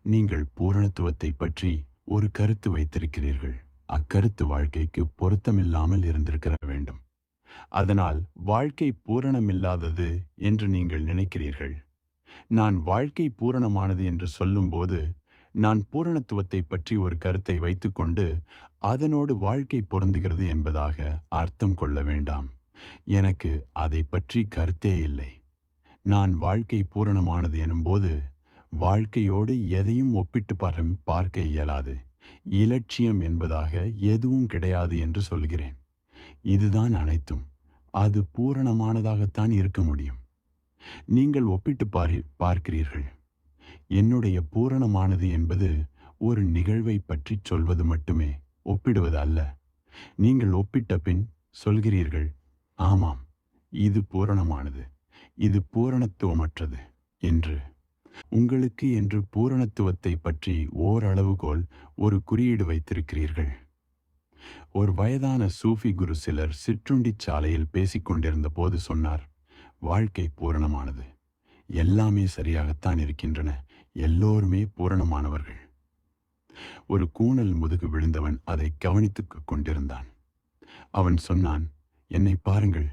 நீங்கள் பூரணத்துவத்தை பற்றி ஒரு கருத்து வைத்திருக்கிறீர்கள். அக்கருத்து வாழ்க்கைக்கு பொருத்தமில்லாமல் இருந்திருக்க வேண்டும். அதனால் வாழ்க்கை பூரணமில்லாதது என்று நீங்கள் நினைக்கிறீர்கள். நான் வாழ்க்கை பூரணமானது என்று சொல்லும்போது, நான் பூரணத்துவத்தை பற்றி ஒரு கருத்தை வைத்துக்கொண்டு, அதனோடு வாழ்க்கை பொருந்துகிறது என்பதாக அர்த்தம் கொள்ள வேண்டாம். எனக்கு அதை பற்றி கருத்தே இல்லை. நான் வாழ்க்கை பூரணமானது எனும்போது, வாழ்க்கையோடு எதையும் ஒப்பிட்டு பார்க்க இயலாது. இலட்சியம் என்பதாக எதுவும் கிடையாது என்று சொல்கிறேன். இதுதான் அனைத்தும். அது பூரணமானதாகத்தான் இருக்க முடியும். நீங்கள் ஒப்பிட்டு பார்க்கிறீர்கள். என்னுடைய பூரணமானது என்பது ஒரு நிகழ்வை பற்றி சொல்வது மட்டுமே, ஒப்பிடுவது அல்ல. நீங்கள் ஒப்பிட்ட பின் சொல்கிறீர்கள், ஆமாம், இது பூரணமானது, இது பூரணத்துவமற்றது என்று. உங்களுக்கு என்று பூரணத்துவத்தை பற்றி ஓரளவுகோல், ஒரு குறியீடு வைத்திருக்கிறீர்கள். ஒரு வயதான சூஃபி குரு சிலர் சிற்றுண்டிச் சாலையில் பேசிக் கொண்டிருந்த போது சொன்னார், வாழ்க்கை பூரணமானது. எல்லாமே சரியாகத்தான் இருக்கின்றன. எல்லோருமே பூரணமானவர்கள். ஒரு கூணல் முதுகு விழுந்தவன் அதை கவனித்துக் கொண்டிருந்தான். அவன் சொன்னான், என்னை பாருங்கள்,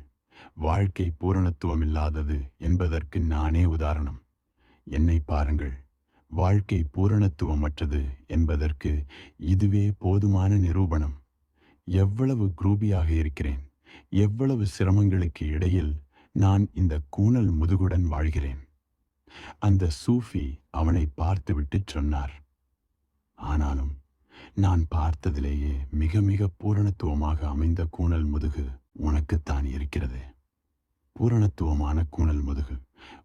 வாழ்க்கை பூரணத்துவமில்லாதது என்பதற்கு நானே உதாரணம். என்னை பாருங்கள், வாழ்க்கை பூரணத்துவமற்றது என்பதற்கு இதுவே போதுமான நிரூபணம். எவ்வளவு குரூபியாக இருக்கிறேன், எவ்வளவு சிரமங்களுக்கு இடையில் நான் இந்த கூணல் முதுகுடன் வாழ்கிறேன். அந்த சூஃபி அவனை பார்த்துவிட்டு சொன்னார், ஆனாலும் நான் பார்த்ததிலேயே மிக மிக பூரணத்துவமாக அமைந்த கூணல் முதுகு உனக்குத்தான் இருக்கிறது. பூரணத்துவமான கூணல் முதுகு.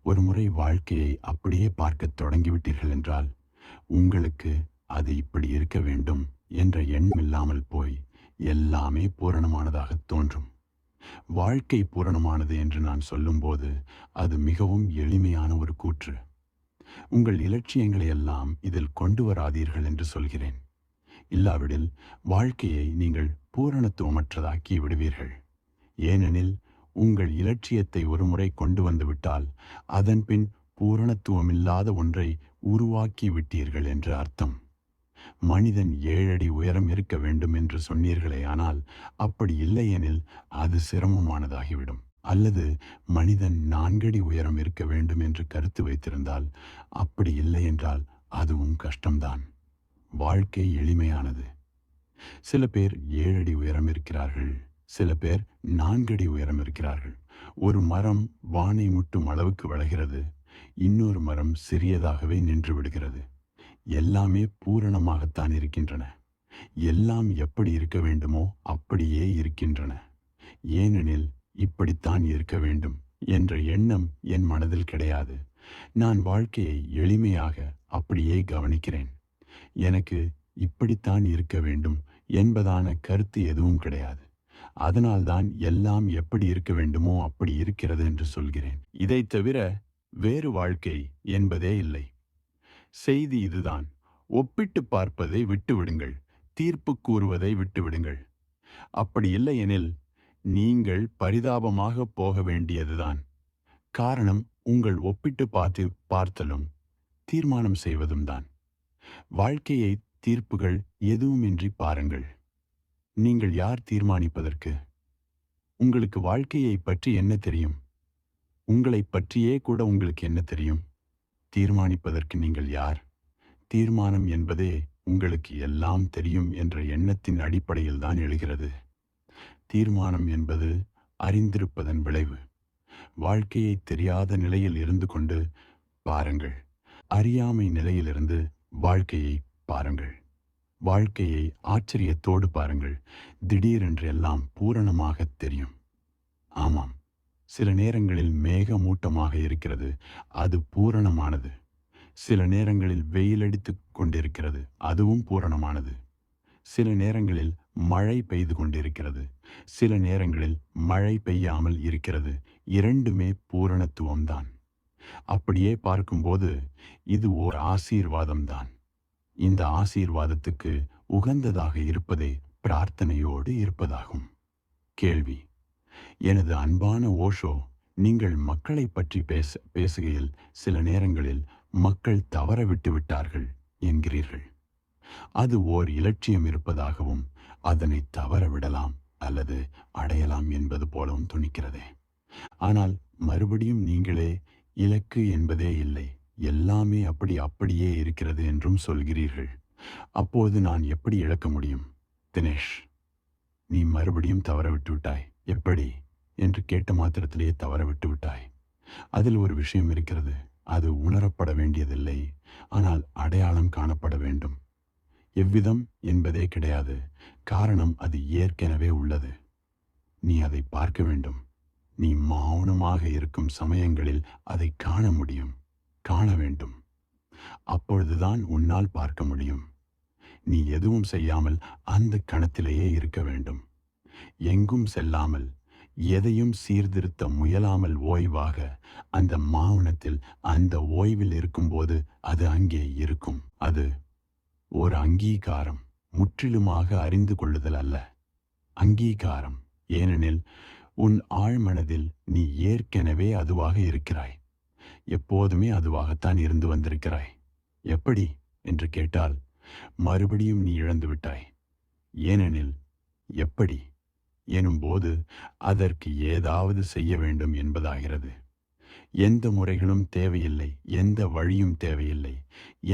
ஒரு முறை வாழ்க்கையை அப்படியே பார்க்க தொடங்கிவிட்டீர்கள் என்றால், உங்களுக்கு அது இப்படி இருக்க வேண்டும் என்ற எண்ணம் இல்லாமல் போய் எல்லாமே பூரணமானதாக தோன்றும். வாழ்க்கை பூரணமானது என்று நான் சொல்லும்போது அது மிகவும் எளிமையான ஒரு கூற்று. உங்கள் இலட்சியங்களை எல்லாம் இதில் கொண்டு வராதீர்கள் என்று சொல்கிறேன். இல்லாவிடில் வாழ்க்கையை நீங்கள் பூரணத்துவமற்றதாக்கி விடுவீர்கள். ஏனெனில் உங்கள் இலட்சியத்தை ஒருமுறை கொண்டு வந்து விட்டால் அதன் பின் பூரணத்துவமில்லாத ஒன்றை உருவாக்கி விட்டீர்கள் என்று அர்த்தம். மனிதன் 7 அடி உயரம் இருக்க வேண்டும் என்று சொன்னீர்களே, ஆனால் அப்படி இல்லையெனில் அது சிரமமானதாகிவிடும். அல்லது மனிதன் 4 அடி உயரம் இருக்க வேண்டும் என்று கருத்து வைத்திருந்தால், அப்படி இல்லை என்றால் அதுவும் கஷ்டம்தான். வாழ்க்கை எளிமையானது. சில பேர் 7 அடி உயரம் இருக்கிறார்கள், சில பேர் 4 அடி உயரம் இருக்கிறார்கள். ஒரு மரம் வானை முட்டும் அளவுக்கு வளர்கிறது, இன்னொரு மரம் சிறியதாகவே நின்று விடுகிறது. எல்லாமே பூரணமாகத்தான் இருக்கின்றன. எல்லாம் எப்படி இருக்க வேண்டுமோ அப்படியே இருக்கின்றன. ஏனெனில் இப்படித்தான் இருக்க வேண்டும் என்ற எண்ணம் என் மனதில் கிடையாது. நான் வாழ்க்கையை எளிமையாக அப்படியே கவனிக்கிறேன். எனக்கு இப்படித்தான் இருக்க வேண்டும் என்பதான கருத்து எதுவும் கிடையாது. அதனால்தான் எல்லாம் எப்படி இருக்க வேண்டுமோ அப்படி இருக்கிறது என்று சொல்கிறேன். இதை தவிர வேறு வாழ்க்கை என்பதே இல்லை. செய்தி இதுதான். ஒப்பிட்டு பார்ப்பதை விட்டுவிடுங்கள். தீர்ப்பு கூறுவதை விட்டுவிடுங்கள். அப்படி இல்லையெனில் நீங்கள் பரிதாபமாக போக வேண்டியதுதான். காரணம் உங்கள் ஒப்பிட்டு பார்த்தலும் தீர்மானம் செய்வதும் தான். வாழ்க்கையை தீர்ப்புகள் எதுவுமின்றி பாருங்கள். நீங்கள் யார் தீர்மானிப்பதற்கு? உங்களுக்கு வாழ்க்கையை பற்றி என்ன தெரியும்? உங்களை பற்றியே கூட உங்களுக்கு என்ன தெரியும்? தீர்மானிப்பதற்கு நீங்கள் யார்? தீர்மானம் என்பதே உங்களுக்கு எல்லாம் தெரியும் என்ற எண்ணத்தின் அடிப்படையில் தான் எழுகிறது. தீர்மானம் என்பது அறிந்திருப்பதன் விளைவு. வாழ்க்கையை தெரியாத நிலையில் இருந்து கொண்டு பாருங்கள். அறியாமை நிலையிலிருந்து வாழ்க்கையை பாருங்கள். வாழ்க்கையை ஆச்சரியத்தோடு பாருங்கள். திடீரென்று எல்லாம் பூரணமாக தெரியும். ஆமாம், சில நேரங்களில் மேகமூட்டமாக இருக்கிறது, அது பூரணமானது. சில நேரங்களில் வெயிலடித்து கொண்டிருக்கிறது, அதுவும் பூரணமானது. சில நேரங்களில் மழை பெய்து கொண்டிருக்கிறது, சில நேரங்களில் மழை பெய்யாமல் இருக்கிறது. இரண்டுமே பூரணத்துவம்தான். அப்படியே பார்க்கும்போது இது ஓர் ஆசீர்வாதம்தான். இந்த ஆசீர்வாதத்துக்கு உகந்ததாக இருப்பதே பிரார்த்தனையோடு இருப்பதாகும். கேள்வி: எனது அன்பான ஓஷோ, நீங்கள் மக்களை பற்றி பேசுகையில் சில நேரங்களில் மக்கள் தவற விட்டு விட்டார்கள் என்கிறீர்கள். அது ஓர் இலட்சியம் இருப்பதாகவும் அதனை தவற விடலாம் அல்லது அடையலாம் என்பது போலவும் துணிக்கிறதே. ஆனால் மறுபடியும் நீங்களே இலக்கு என்பதே இல்லை, எல்லாமே அப்படியே இருக்கிறது என்றும் சொல்கிறீர்கள். அப்போது நான் எப்படி இழக்க முடியும்? தினேஷ், நீ மறுபடியும் தவற விட்டு விட்டாய். எப்படி என்று கேட்ட மாத்திரத்திலேயே தவற விட்டு விட்டாய். அதில் ஒரு விஷயம் இருக்கிறது. அது உணரப்பட வேண்டியதில்லை, ஆனால் அடையாளம் காணப்பட வேண்டும். எவ்விதம் என்பதே கிடையாது. காரணம் அது ஏற்கனவே உள்ளது. நீ அதை பார்க்க வேண்டும். நீ மௌனமாக இருக்கும் சமயங்களில் அதை காண முடியும், காண வேண்டும். அப்பொழுதுதான் உன்னால் பார்க்க முடியும். நீ எதுவும் செய்யாமல் அந்த கணத்திலேயே இருக்க வேண்டும். எங்கும் செல்லாமல், எதையும் சீர்திருத்த முயலாமல் ஓய்வாக அந்த மௌனத்தில், அந்த ஓய்வில் இருக்கும்போது அது அங்கே இருக்கும். அது ஒரு அங்கீகாரம், முற்றிலுமாக அறிந்து கொள்ளுதல் அல்ல, அங்கீகாரம். ஏனெனில் உன் ஆழ்மனதில் நீ ஏற்கனவே அதுவாக இருக்கிறாய். எப்போதுமே அதுவாகத்தான் இருந்து வந்திருக்கிறாய். எப்படி என்று கேட்டால் மறுபடியும் நீ இழந்து விட்டாய். ஏனெனில் எப்படி எனும்போது அதற்கு ஏதாவது செய்ய வேண்டும் என்பதாகிறது. எந்த முறைகளும் தேவையில்லை, எந்த வழியும் தேவையில்லை,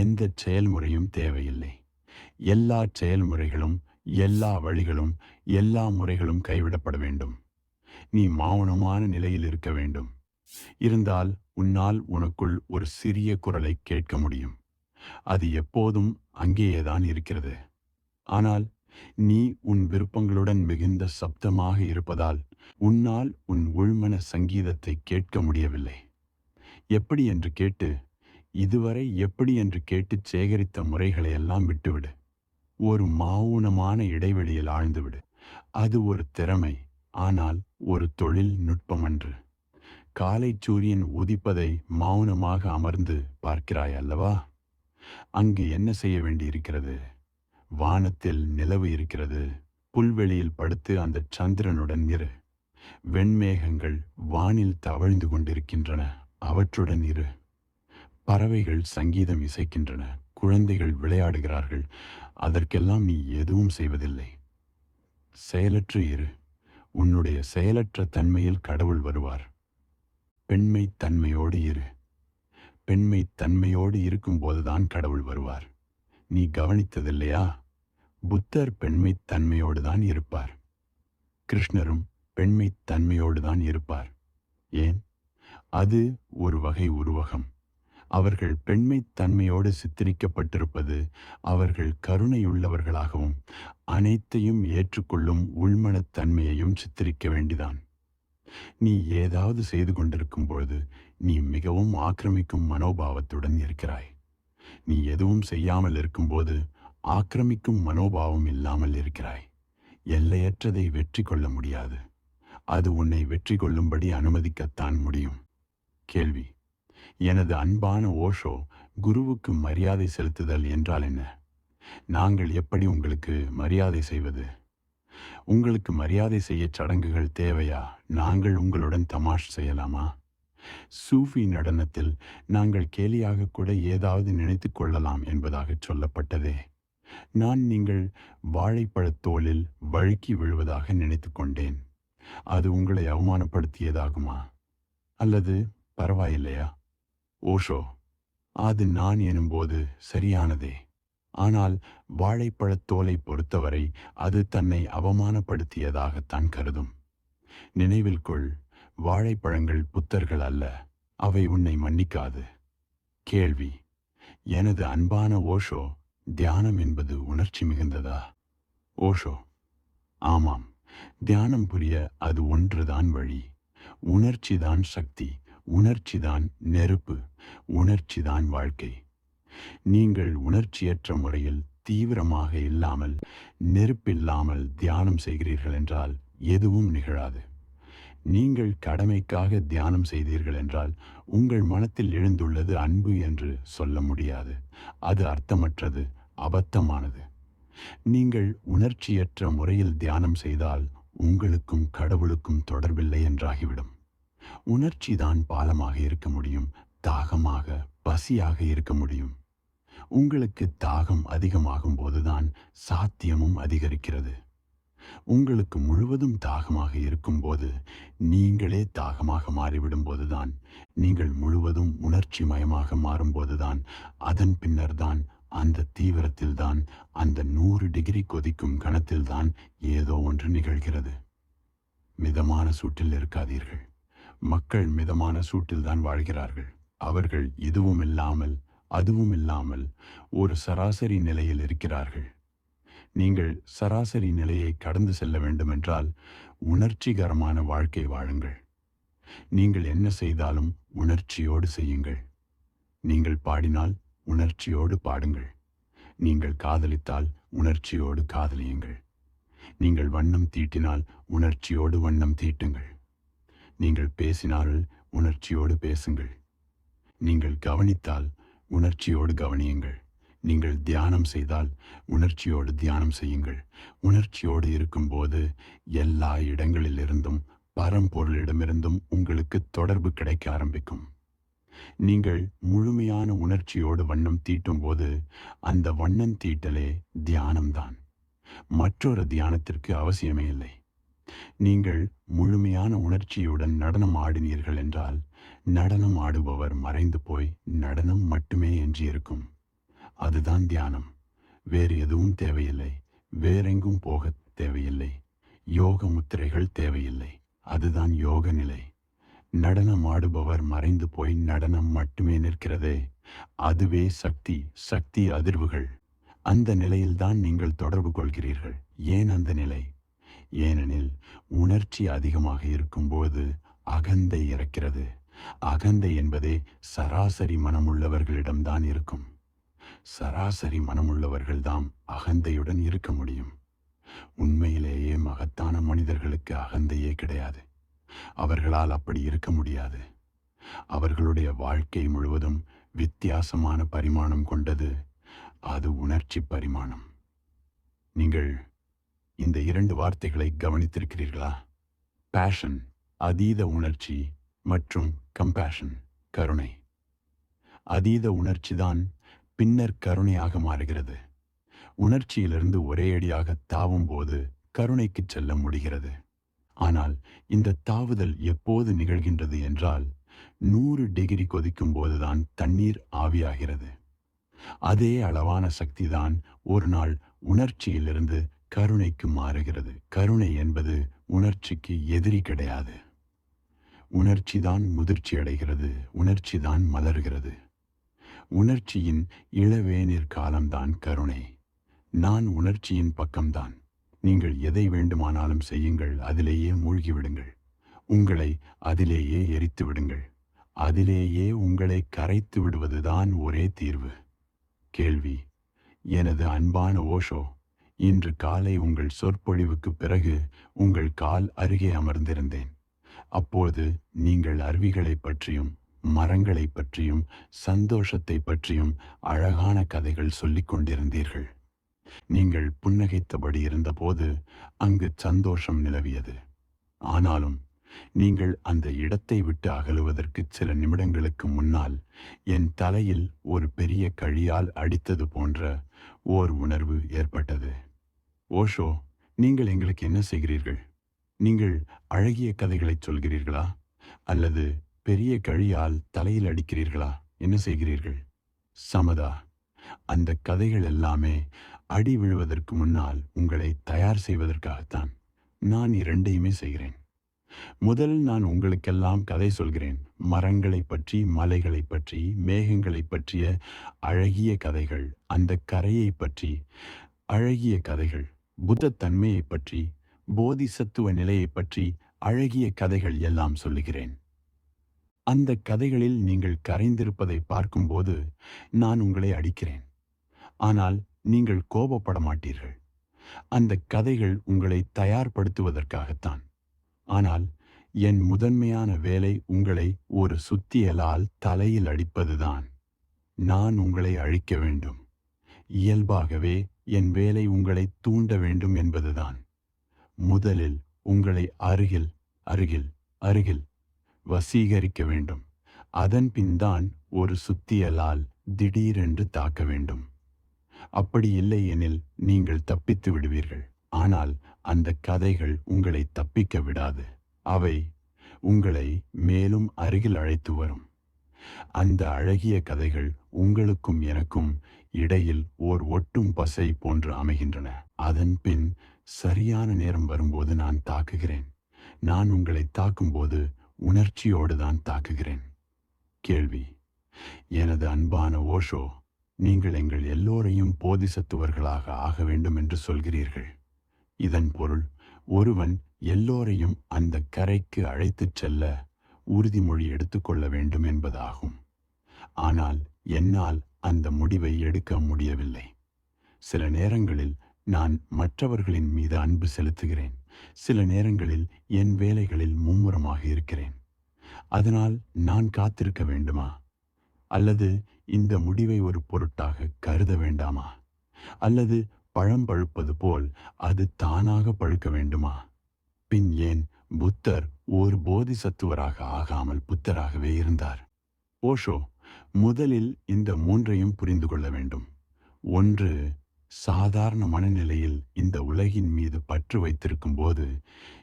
எந்த செயல்முறையும் தேவையில்லை. எல்லா செயல்முறைகளும், எல்லா வழிகளும், எல்லா முறைகளும் கைவிடப்பட வேண்டும். நீ மௌனமான நிலையில் இருக்க வேண்டும். இருந்தால் உன்னால் உனக்குள் ஒரு சிறிய குரலை கேட்க முடியும். அது எப்போதும் அங்கேயேதான் இருக்கிறது. ஆனால் நீ உன் விருப்பங்களுடன் மிகுந்த சப்தமாக இருப்பதால் உன்னால் உன் உள்மன சங்கீதத்தை கேட்க முடியவில்லை. எப்படி என்று கேட்டு, இதுவரை எப்படி என்று கேட்டு சேகரித்த முறைகளை எல்லாம் விட்டுவிடு. ஒரு மௌனமான இடைவெளியில் ஆழ்ந்துவிடு. அது ஒரு திறமை, ஆனால் ஒரு தொழில் நுட்பமன்று. காலை சூரியன் உதிப்பதை மௌனமாக அமர்ந்து பார்க்கிறாய் அல்லவா? அங்கு என்ன செய்ய வேண்டியிருக்கிறது? வானத்தில் நிலவு இருக்கிறது. புல்வெளியில் படுத்து அந்த சந்திரனுடன் இரு. வெண்மேகங்கள் வானில் தவழ்ந்து கொண்டிருக்கின்றன, அவற்றுடன் இரு. பறவைகள் சங்கீதம் இசைக்கின்றன, குழந்தைகள் விளையாடுகிறார்கள். அதற்கெல்லாம் நீ எதுவும் செய்வதில்லை. செயலற்று இரு. உன்னுடைய செயலற்ற தன்மையில் கடவுள் வருவார். பெண்மை தன்மையோடு இரு. பெண்மை தன்மையோடு இருக்கும்போதுதான் கடவுள் வருவார். நீ கவனித்ததில்லையா? புத்தர் பெண்மை தன்மையோடு தான் இருப்பார். கிருஷ்ணரும் பெண்மை தன்மையோடு தான் இருப்பார். ஏன்? அது ஒரு வகை உருவகம். அவர்கள் பெண்மை தன்மையோடு சித்தரிக்கப்பட்டிருப்பது அவர்கள் கருணையுள்ளவர்களாகவும் அனைத்தையும் ஏற்றுக்கொள்ளும் உள்மனத்தன்மையையும் சித்தரிக்க வேண்டிதான். நீ ஏதாவது செய்து கொண்டிருக்கும் பொழுது நீ மிகவும் ஆக்கிரமிக்கும் மனோபாவத்துடன் இருக்கிறாய். நீ எதுவும் செய்யாமல் இருக்கும்போது ஆக்கிரமிக்கும் மனோபாவம் இல்லாமல் இருக்கிறாய். எல்லையற்றதை வெற்றி கொள்ள முடியாது. அது உன்னை வெற்றி கொள்ளும்படி அனுமதிக்கத்தான் முடியும். கேள்வி: எனது அன்பான ஓஷோ, குருவுக்கு மரியாதை செலுத்துதல் என்றால் என்ன? நாங்கள் எப்படி உங்களுக்கு மரியாதை செய்வது? உங்களுக்கு மரியாதை செய்ய சடங்குகள் தேவையா? நாங்கள் உங்களுடன் தமாஷ் செய்யலாமா? சூஃபி நடனத்தில் நாங்கள் கேலியாக கூட ஏதாவது நினைத்து கொள்ளலாம் என்பதாக சொல்லப்பட்டதே. நான் நீங்கள் வாழைப்பழத்தோலில் வழுக்கி விழுவதாக நினைத்து கொண்டேன். அது உங்களை அவமானப்படுத்தியதாகுமா? அல்லது பரவாயில்லையா? ஓஷோ: அது நான் எனும்போது சரியானதே. ஆனால் வாழைப்பழத்தோலை பொறுத்தவரை அது தன்னை அவமானப்படுத்தியதாகத்தான் கருதும். நினைவில் கொள், வாழைப்பழங்கள் புத்தர்கள் அல்ல. அவை உன்னை மன்னிக்காது. கேள்வி: எனது அன்பான ஓஷோ, தியானம் என்பது உணர்ச்சி மிகுந்ததா? ஓஷோ: ஆமாம், தியானம் புரிய அது ஒன்றுதான் வழி. உணர்ச்சிதான் சக்தி, உணர்ச்சிதான் நெருப்பு, உணர்ச்சிதான் வாழ்க்கை. நீங்கள் உணர்ச்சியற்ற முறையில் தீவிரமாக இல்லாமல், நெருப்பில்லாமல் தியானம் செய்கிறீர்கள் என்றால் எதுவும் நிகழாது. நீங்கள் கடமைக்காக தியானம் செய்தீர்கள் என்றால் உங்கள் மனத்தில் எழுந்துள்ளது அன்பு என்று சொல்ல முடியாது. அது அர்த்தமற்றது, அபத்தமானது. நீங்கள் உணர்ச்சியற்ற முறையில் தியானம் செய்தால் உங்களுக்கும் கடவுளுக்கும் தொடர்பில்லை என்றாகிவிடும். உணர்ச்சிதான் பாலமாக இருக்க முடியும், தாகமாக, பசியாக இருக்க முடியும். உங்களுக்கு தாகம் அதிகமாகும் போதுதான் சாத்தியமும் அதிகரிக்கிறது. உங்களுக்கு முழுவதும் தாகமாக இருக்கும்போது, நீங்களே தாகமாக மாறிவிடும்போதுதான், நீங்கள் முழுவதும் உணர்ச்சி மயமாக மாறும்போதுதான், அதன் பின்னர்தான், அந்த தீவிரத்தில்தான், அந்த 100 டிகிரி கொதிக்கும் கணத்தில்தான் ஏதோ ஒன்று நிகழ்கிறது. மிதமான சூட்டில் இருக்காதீர்கள். மக்கள் மிதமான சூட்டில்தான் வாழ்கிறார்கள். அவர்கள் இதுவும் இல்லாமல் அதுவும் இல்லாமல் ஒரு சராசரி நிலையில் இருக்கிறார்கள். நீங்கள் சராசரி நிலையை கடந்து செல்ல வேண்டுமென்றால் உணர்ச்சிகரமான வாழ்க்கை வாழுங்கள். நீங்கள் என்ன செய்தாலும் உணர்ச்சியோடு செய்யுங்கள். நீங்கள் பாடினால் உணர்ச்சியோடு பாடுங்கள். நீங்கள் காதலித்தால் உணர்ச்சியோடு காதலியுங்கள். நீங்கள் வண்ணம் தீட்டினால் உணர்ச்சியோடு வண்ணம் தீட்டுங்கள். நீங்கள் பேசினால் உணர்ச்சியோடு பேசுங்கள். நீங்கள் கவனித்தால் உணர்ச்சியோடு கவனியுங்கள். நீங்கள் தியானம் செய்தால் உணர்ச்சியோடு தியானம் செய்யுங்கள். உணர்ச்சியோடு இருக்கும்போது எல்லா இடங்களிலிருந்தும் பரம்பொருளிடமிருந்தும் உங்களுக்கு தொடர்பு கிடைக்க ஆரம்பிக்கும். நீங்கள் முழுமையான உணர்ச்சியோடு வண்ணம் தீட்டும்போது அந்த வண்ணம் தீட்டலே தியானம்தான். மற்றொரு தியானத்திற்கு அவசியமே இல்லை. நீங்கள் முழுமையான உணர்ச்சியுடன் நடனம் ஆடினீர்கள் என்றால் நடனம் ஆடுபவர் மறைந்து போய் நடனம் மட்டுமே எஞ்சியிருக்கும். அதுதான் தியானம். வேறு எதுவும் தேவையில்லை. வேறெங்கும் போக தேவையில்லை. யோக முத்திரைகள் தேவையில்லை. அதுதான் யோக நிலை. நடனம் ஆடுபவர் மறைந்து போய் நடனம் மட்டுமே நிற்கிறதே, அதுவே சக்தி. சக்தி அதிர்வுகள். அந்த நிலையில்தான் நீங்கள் தொடர்பு கொள்கிறீர்கள். ஏன் அந்த நிலை? ஏனெனில் உணர்ச்சி அதிகமாக இருக்கும்போது அகந்தை இறக்கிறது. அகந்தை என்பதே சராசரி மனமுள்ளவர்களிடம்தான் இருக்கும். சராசரி மனமுள்ளவர்கள்தான் அகந்தையுடன் இருக்க முடியும். உண்மையிலேயே மகத்தான மனிதர்களுக்கு அகந்தையே கிடையாது. அவர்களால் அப்படி இருக்க முடியாது. அவர்களுடைய வாழ்க்கை முழுவதும் வித்தியாசமான பரிமாணம் கொண்டது. அது உணர்ச்சி பரிமாணம். நீங்கள் இந்த 2 வார்த்தைகளை கவனித்திருக்கிறீர்களா? பேஷன், அதீத உணர்ச்சி, மற்றும் கம்பேஷன், கருணை. அதீத உணர்ச்சிதான் பின்னர் கருணையாக மாறுகிறது. உணர்ச்சியிலிருந்து ஒரே அடியாக தாவும் போது கருணைக்கு செல்ல முடிகிறது. ஆனால் இந்த தாவுதல் எப்போது நிகழ்கின்றது என்றால் 100 டிகிரி கொதிக்கும் போதுதான் தண்ணீர் ஆவியாகிறது. அதே அளவான சக்திதான் ஒரு நாள் உணர்ச்சியிலிருந்து கருணைக்கு மாறுகிறது. கருணை என்பது உணர்ச்சிக்கு எதிரி கிடையாது. உணர்ச்சிதான் முதிர்ச்சி அடைகிறது. உணர்ச்சிதான் மலர்கிறது. உணர்ச்சியின் இளவேநீர் காலம்தான் கருணை. நான் உணர்ச்சியின் பக்கம்தான். நீங்கள் எதை வேண்டுமானாலும் செய்யுங்கள். அதிலேயே மூழ்கிவிடுங்கள். உங்களை அதிலேயே எரித்து விடுங்கள். அதிலேயே உங்களை கரைத்து விடுவதுதான் ஒரே தீர்வு. கேள்வி: எனது அன்பான ஓஷோ, இன்று காலை உங்கள் சொற்பொழிவுக்கு பிறகு உங்கள் கால் அருகே அமர்ந்திருந்தேன். அப்போது நீங்கள் அருவிகளை பற்றியும் மரங்களை பற்றியும் சந்தோஷத்தை பற்றியும் அழகான கதைகள் சொல்லிக் கொண்டிருந்தீர்கள். நீங்கள் புன்னகைத்தபடி இருந்தபோது அங்கு சந்தோஷம் நிலவியது. ஆனாலும் நீங்கள் அந்த இடத்தை விட்டு அகலுவதற்கு சில நிமிடங்களுக்கு முன்னால் என் தலையில் ஒரு பெரிய கழியால் அடித்தது போன்ற ஓர் உணர்வு ஏற்பட்டது. ஓஷோ, நீங்கள் எங்களுக்கு என்ன செய்கிறீர்கள்? நீங்கள் அழகிய கதைகளை சொல்கிறீர்களா? அல்லது பெரிய கழியால் தலையில் அடிக்கிறீர்களா? என்ன செய்கிறீர்கள்? சமதா, அந்த கதைகள் எல்லாமே அடி விழுவதற்கு முன்னால் உங்களை தயார் செய்வதற்காகத்தான். நான் இரண்டையுமே செய்கிறேன். முதல் நான் உங்களுக்கெல்லாம் கதை சொல்கிறேன். மரங்களை பற்றி, மலைகளை பற்றி, மேகங்களை பற்றிய அழகிய கதைகள், அந்த கரையை பற்றி அழகிய கதைகள், புத்தத்தன்மையை பற்றி, போதிசத்துவ நிலையை பற்றி அழகிய கதைகள் எல்லாம் சொல்லுகிறேன். அந்த கதைகளில் நீங்கள் கரைந்திருப்பதை பார்க்கும்போது நான் உங்களை அடிக்கிறேன். ஆனால் நீங்கள் கோபப்பட மாட்டீர்கள். அந்த கதைகள் உங்களை தயார்படுத்துவதற்காகத்தான். ஆனால் என் முதன்மையான வேலை உங்களை ஒரு சுத்தியலால் தலையில் அடிப்பதுதான். நான் உங்களை அழிக்க வேண்டும். இயல்பாகவே என் வேலை உங்களை தூண்ட வேண்டும் என்பதுதான். முதலில் உங்களை அருகில் அருகில் அருகில் வசீகரிக்க வேண்டும். அதன் பின்தான் ஒரு சுத்தியலால் திடீரென்று தாக்க வேண்டும். அப்படி இல்லை எனில் நீங்கள் தப்பித்து விடுவீர்கள். ஆனால் அந்த கதைகள் உங்களை தப்பிக்க விடாது. அவை உங்களை மேலும் அருகில் அழைத்து வரும். அந்த அழகிய கதைகள் உங்களுக்கும் எனக்கும் இடையில் ஓர் ஒட்டும் பசை போன்று அமைகின்றன. அதன் பின் சரியான நேரம் வரும்போது நான் தாக்குகிறேன். நான் உங்களை தாக்கும்போது உணர்ச்சியோடு தான் தாக்குகிறேன். கேள்வி: எனது அன்பான ஓஷோ, நீங்கள் எங்கள் எல்லோரையும் போதிசத்துவர்களாக ஆக வேண்டும் என்று சொல்கிறீர்கள். இதன் பொருள் ஒருவன் எல்லோரையும் அந்த கரைக்கு அழைத்துச் செல்ல உறுதிமொழி எடுத்துக்கொள்ள வேண்டும் என்பதாகும். ஆனால் என்னால் அந்த முடிவை எடுக்க முடியவில்லை. சில நேரங்களில் நான் மற்றவர்களின் மீது அன்பு செலுத்துகிறேன். சில நேரங்களில் என் வேலைகளில் மும்முரமாக இருக்கிறேன். அதனால் நான் காத்திருக்க வேண்டுமா? அல்லது இந்த முடிவை ஒரு பொருட்டாக கருத வேண்டாமா? அல்லது பழம் பழுப்பது போல் அது தானாக பழுக்க வேண்டுமா? பின் ஏன் புத்தர் ஒரு போதிசத்துவராக ஆகாமல் புத்தராகவே இருந்தார்? ஓஷோ, முதலில் இந்த மூன்றையும் புரிந்து கொள்ள வேண்டும். ஒன்று, சாதாரண மனநிலையில் இந்த உலகின் மீது பற்று வைத்திருக்கும் போது,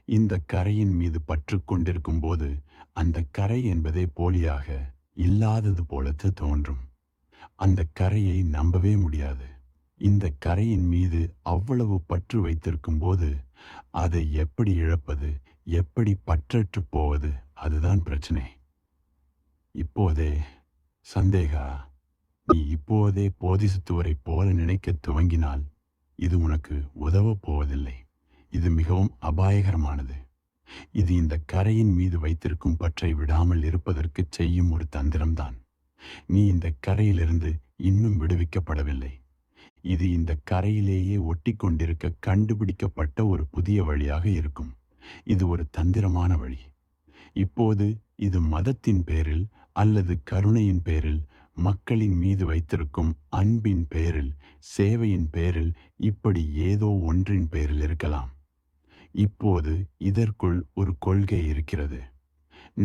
இந்த கரையின் மீது பற்று கொண்டிருக்கும் போது, அந்த கரை என்பதே போலியாக இல்லாதது போலத்து தோன்றும். அந்த கரையை நம்பவே முடியாது. இந்த கரையின் மீது அவ்வளவு பற்று வைத்திருக்கும் போது அதை எப்படி இழப்பது, எப்படி பற்றற்று போவது, அதுதான் பிரச்சனை. இப்போதே சந்தேகா, நீ இப்போதே போதிசத்துவரைப் போல நினைக்க துவங்கினால் இது உனக்கு உதவப் போவதில்லை. இது மிகவும் அபாயகரமானது. இது இந்த கரையின் மீது வைத்திருக்கும் பற்றை விடாமல் இருப்பதற்கு செய்யும் ஒரு தந்திரம்தான். நீ இந்த கரையிலிருந்து இன்னும் விடுவிக்கப்படவில்லை. இது இந்த கரையிலேயே ஒட்டி கொண்டிருக்க கண்டுபிடிக்கப்பட்ட ஒரு புதிய வழியாக இருக்கும். இது ஒரு தந்திரமான வழி. இப்போது இது மதத்தின் பேரில் அல்லது கருணையின் பேரில், மக்களின் மீது வைத்திருக்கும் அன்பின் பேரில், சேவையின் பேரில், இப்படி ஏதோ ஒன்றின் பேரில் இருக்கலாம். இப்போது இதற்குள் ஒரு கொள்கை இருக்கிறது.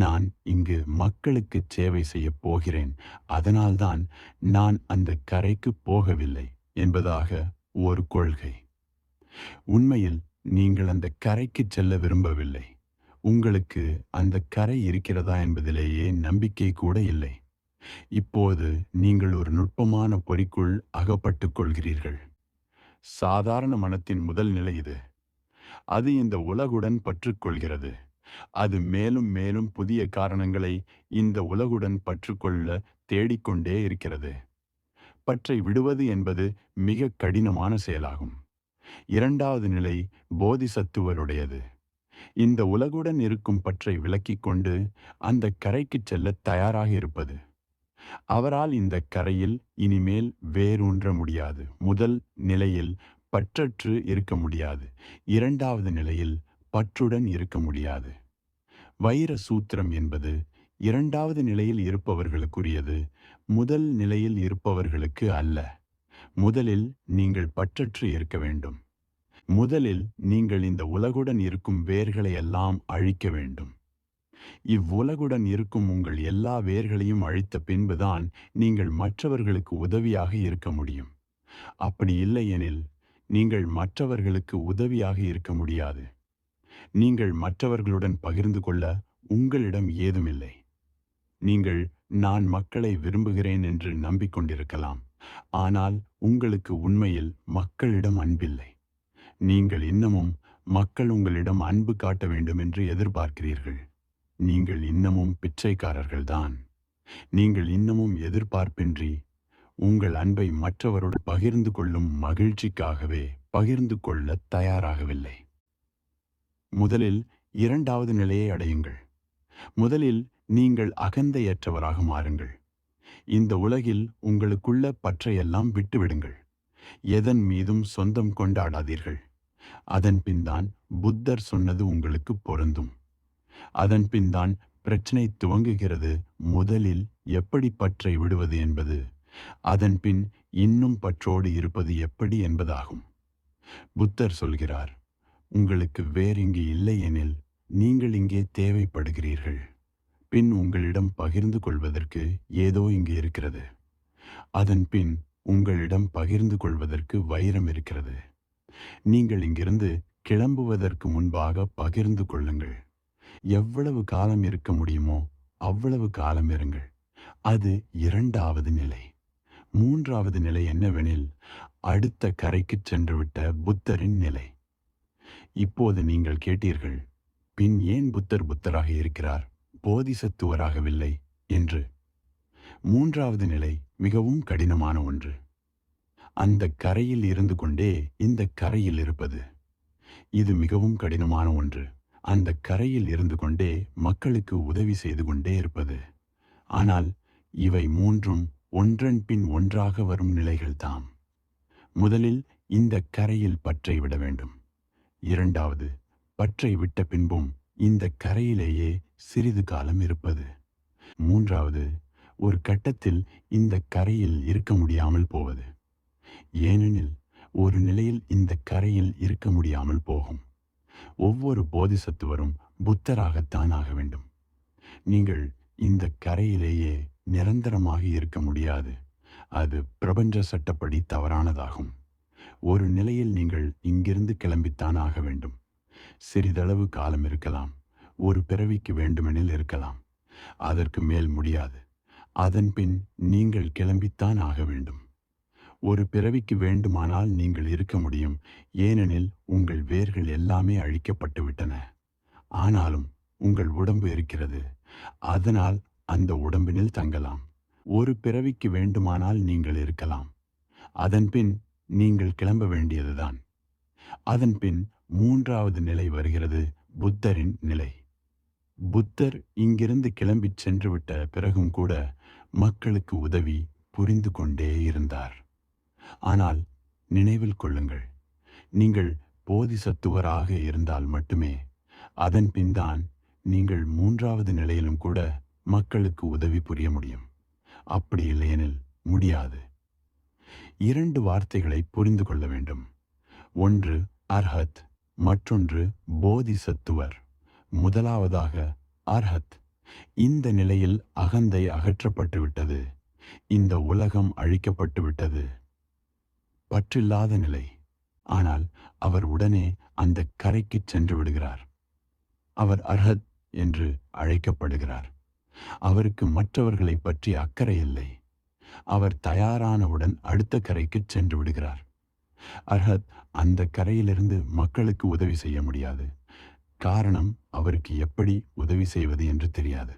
நான் இங்கு மக்களுக்கு சேவை செய்யப் போகிறேன், அதனால்தான் நான் அந்த கரைக்கு போகவில்லை என்பதாக ஒரு கொள்கை. உண்மையில் நீங்கள் அந்த கரைக்கு செல்ல விரும்பவில்லை. உங்களுக்கு அந்த கரை இருக்கிறதா என்பதிலேயே நம்பிக்கை கூட இல்லை. இப்போது நீங்கள் ஒரு நுட்பமான பொறிக்குள் அகப்பட்டுக் கொள்கிறீர்கள். சாதாரண மனத்தின் முதல் நிலை இது. அது இந்த உலகுடன் பற்றுக்கொள்கிறது. அது மேலும் மேலும் புதிய காரணங்களை இந்த உலகுடன் பற்றுக்கொள்ள தேடிக்கொண்டே இருக்கிறது. பற்றை விடுவது என்பது மிக கடினமான செயலாகும். இரண்டாவது நிலை போதிசத்துவருடையது. இந்த உலகுடன் இருக்கும் பற்றை விலக்கிக் கொண்டு அந்த கரைக்கு செல்ல தயாராக இருப்பது. அவரால் இந்த கரையில் இனிமேல் வேரூன்ற முடியாது. முதல் நிலையில் பற்றற்று இருக்க முடியாது. இரண்டாவது நிலையில் பற்றுடன் இருக்க முடியாது. வைர சூத்திரம் என்பது இரண்டாவது நிலையில் இருப்பவர்களுக்குரியது, முதல் நிலையில் இருப்பவர்களுக்கு அல்ல. முதலில் நீங்கள் பற்றற்று இருக்க வேண்டும். முதலில் நீங்கள் இந்த உலகுடன் இருக்கும் வேர்களை எல்லாம் அழிக்க வேண்டும். இவ்வுலகுடன் இருக்கும் உங்கள் எல்லா வேர்களையும் அழித்த பின்புதான் நீங்கள் மற்றவர்களுக்கு உதவியாக இருக்க முடியும். அப்படி இல்லையெனில் நீங்கள் மற்றவர்களுக்கு உதவியாக இருக்க முடியாது. நீங்கள் மற்றவர்களுடன் பகிர்ந்து கொள்ள உங்களிடம் ஏதுமில்லை. நீங்கள் நான் மக்களை விரும்புகிறேன் என்று நம்பிக்கொண்டிருக்கலாம். ஆனால் உங்களுக்கு உண்மையில் மக்களிடம் அன்பில்லை. நீங்கள் இன்னமும் மக்கள் உங்களிடம் அன்பு காட்ட வேண்டும் என்று எதிர்பார்க்கிறீர்கள். நீங்கள் இன்னமும் பிச்சைக்காரர்கள்தான். நீங்கள் இன்னமும் எதிர்பார்ப்பின்றி உங்கள் அன்பை மற்றவரோடு பகிர்ந்து கொள்ளும் மகிழ்ச்சிக்காகவே பகிர்ந்து கொள்ள தயாராகவில்லை. முதலில் இரண்டாவது நிலையை அடையுங்கள். முதலில் நீங்கள் அகந்தையற்றவராக மாறுங்கள். இந்த உலகில் உங்களுக்குள்ள பற்றையெல்லாம் விட்டுவிடுங்கள். எதன் மீதும் சொந்தம் கொண்டாடாதீர்கள். அதன் பின்தான் புத்தர் சொன்னது உங்களுக்கு பொருந்தும். அதன் பின்தான் பிரச்சனை துவங்குகிறது. முதலில் எப்படி பற்றை விடுவது என்பது, அதன் பின் இன்னும் பற்றோடு இருப்பது எப்படி என்பதாகும். புத்தர் சொல்கிறார், உங்களுக்கு வேறிங்கு இல்லை எனில் நீங்கள் இங்கே தேவைப்படுகிறீர்கள். பின் உங்களிடம் பகிர்ந்து கொள்வதற்கு ஏதோ இங்கு இருக்கிறது. அதன் பின் உங்களிடம் பகிர்ந்து கொள்வதற்கு வைரம் இருக்கிறது. நீங்கள் இங்கிருந்து கிளம்புவதற்கு முன்பாக பகிர்ந்து கொள்ளுங்கள். எவ்வளவு காலம் இருக்க முடியுமோ அவ்வளவு காலம் இருங்கள். அது இரண்டாவது நிலை. மூன்றாவது நிலை என்னவெனில், அடுத்த கரைக்கு சென்றுவிட்ட புத்தரின் நிலை. இப்போது நீங்கள் கேட்டீர்கள், பின் ஏன் புத்தர் புத்தராக இருக்கிறார், போதிசத்துவராகவில்லை என்று. மூன்றாவது நிலை மிகவும் கடினமான ஒன்று. அந்த கரையில் இருந்து கொண்டே இந்த கரையில் இருப்பது. இது மிகவும் கடினமான ஒன்று. அந்த கரையில் இருந்து கொண்டே மக்களுக்கு உதவி செய்து கொண்டே இருப்பது. ஆனால் இவை மூன்றும் ஒன்றன் பின் ஒன்றாக வரும் நிலைகள்தாம். முதலில் இந்த கரையில் பற்றை விட வேண்டும். இரண்டாவது, பற்றை விட்ட பின்பும் இந்த கரையிலேயே சிறிது காலம் இருப்பது. மூன்றாவது, ஒரு கட்டத்தில் இந்த கரையில் இருக்க முடியாமல் போவது. ஏனெனில் ஒரு நிலையில் இந்த கரையில் இருக்க முடியாமல் போகும். ஒவ்வொரு போதிசத்துவரும் புத்தராகத்தான் ஆக வேண்டும். நீங்கள் இந்த கரையிலேயே நிரந்தரமாக இருக்க முடியாது. அது பிரபஞ்ச சட்டப்படி தவறானதாகும். ஒரு நிலையில் நீங்கள் இங்கிருந்து கிளம்பித்தான் ஆக வேண்டும். சிறிதளவு காலம் இருக்கலாம். ஒரு பிறவிக்கு வேண்டுமெனில் இருக்கலாம். அதற்கு மேல் முடியாது. அதன்பின் நீங்கள் கிளம்பித்தான் ஆக வேண்டும். ஒரு பிறவிக்கு வேண்டுமானால் நீங்கள் இருக்க முடியும். ஏனெனில் உங்கள் வேர்கள் எல்லாமே அழிக்கப்பட்டு விட்டன. ஆனாலும் உங்கள் உடம்பு இருக்கிறது. அதனால் அந்த உடம்பினில் தங்கலாம். ஒரு பிறவிக்கு வேண்டுமானால் நீங்கள் இருக்கலாம். அதன்பின் நீங்கள் கிளம்ப வேண்டியதுதான். அதன்பின் மூன்றாவது நிலை வருகிறது, புத்தரின் நிலை. புத்தர் இங்கிருந்து கிளம்பிச் சென்றுவிட்ட பிறகும் கூட மக்களுக்கு உதவி புரிந்து கொண்டே இருந்தார். ஆனால் நினைவில் கொள்ளுங்கள், நீங்கள் போதிசத்துவராக இருந்தால் மட்டுமே அதன் பின்தான் நீங்கள் மூன்றாவது நிலையிலும் கூட மக்களுக்கு உதவி புரிய முடியும். அப்படி இல்லையெனில் முடியாது. இரண்டு வார்த்தைகளை புரிந்து கொள்ள வேண்டும். ஒன்று அர்ஹத், மற்றொன்று போதிசத்துவர். முதலாவதாக அர்ஹத். இந்த நிலையில் அகந்தை அகற்றப்பட்டு விட்டது. இந்த உலகம் அழிக்கப்பட்டு விட்டது. பற்றில்லாத நிலை. ஆனால் அவர் உடனே அந்த கரைக்கு சென்று விடுகிறார். அவர் அர்ஹத் என்று அழைக்கப்படுகிறார். அவருக்கு மற்றவர்களை பற்றி அக்கறை இல்லை. அவர் தயாரானவுடன் அடுத்த கரைக்கு சென்று விடுகிறார். அர்ஹத் அந்த கரையிலிருந்து மக்களுக்கு உதவி செய்ய முடியாது. காரணம், அவருக்கு எப்படி உதவி செய்வது என்று தெரியாது.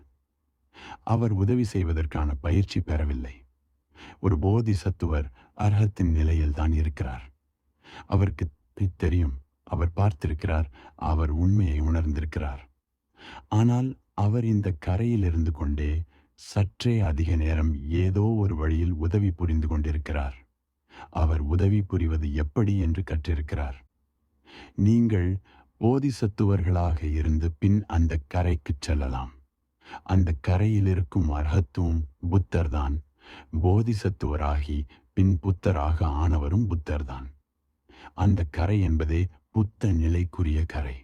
அவர் உதவி செய்வதற்கான பயிற்சி பெறவில்லை. ஒரு போதிசத்துவர் அர்ஹத்தின் நிலையில் தான் இருக்கிறார். அவருக்கு தெரியும். அவர் பார்த்திருக்கிறார். அவர் உண்மையை உணர்ந்திருக்கிறார். ஆனால் அவர் இந்த கரையில் இருந்து கொண்டே சற்றே அதிக நேரம் ஏதோ ஒரு வழியில் உதவி புரிந்து கொண்டிருக்கிறார். அவர் உதவி புரிவது எப்படி என்று கற்றிருக்கிறார். நீங்கள் போதிசத்துவர்களாக இருந்து பின் அந்த கரைக்கு செல்லலாம். அந்த கரையில் இருக்கும் அர்ஹத்தும் புத்தர்தான். போதிசத்துவராகி பின் புத்தராக ஆனவரும் புத்தர்தான். அந்த கரை என்பதே புத்த நிலைக்குரிய கரை.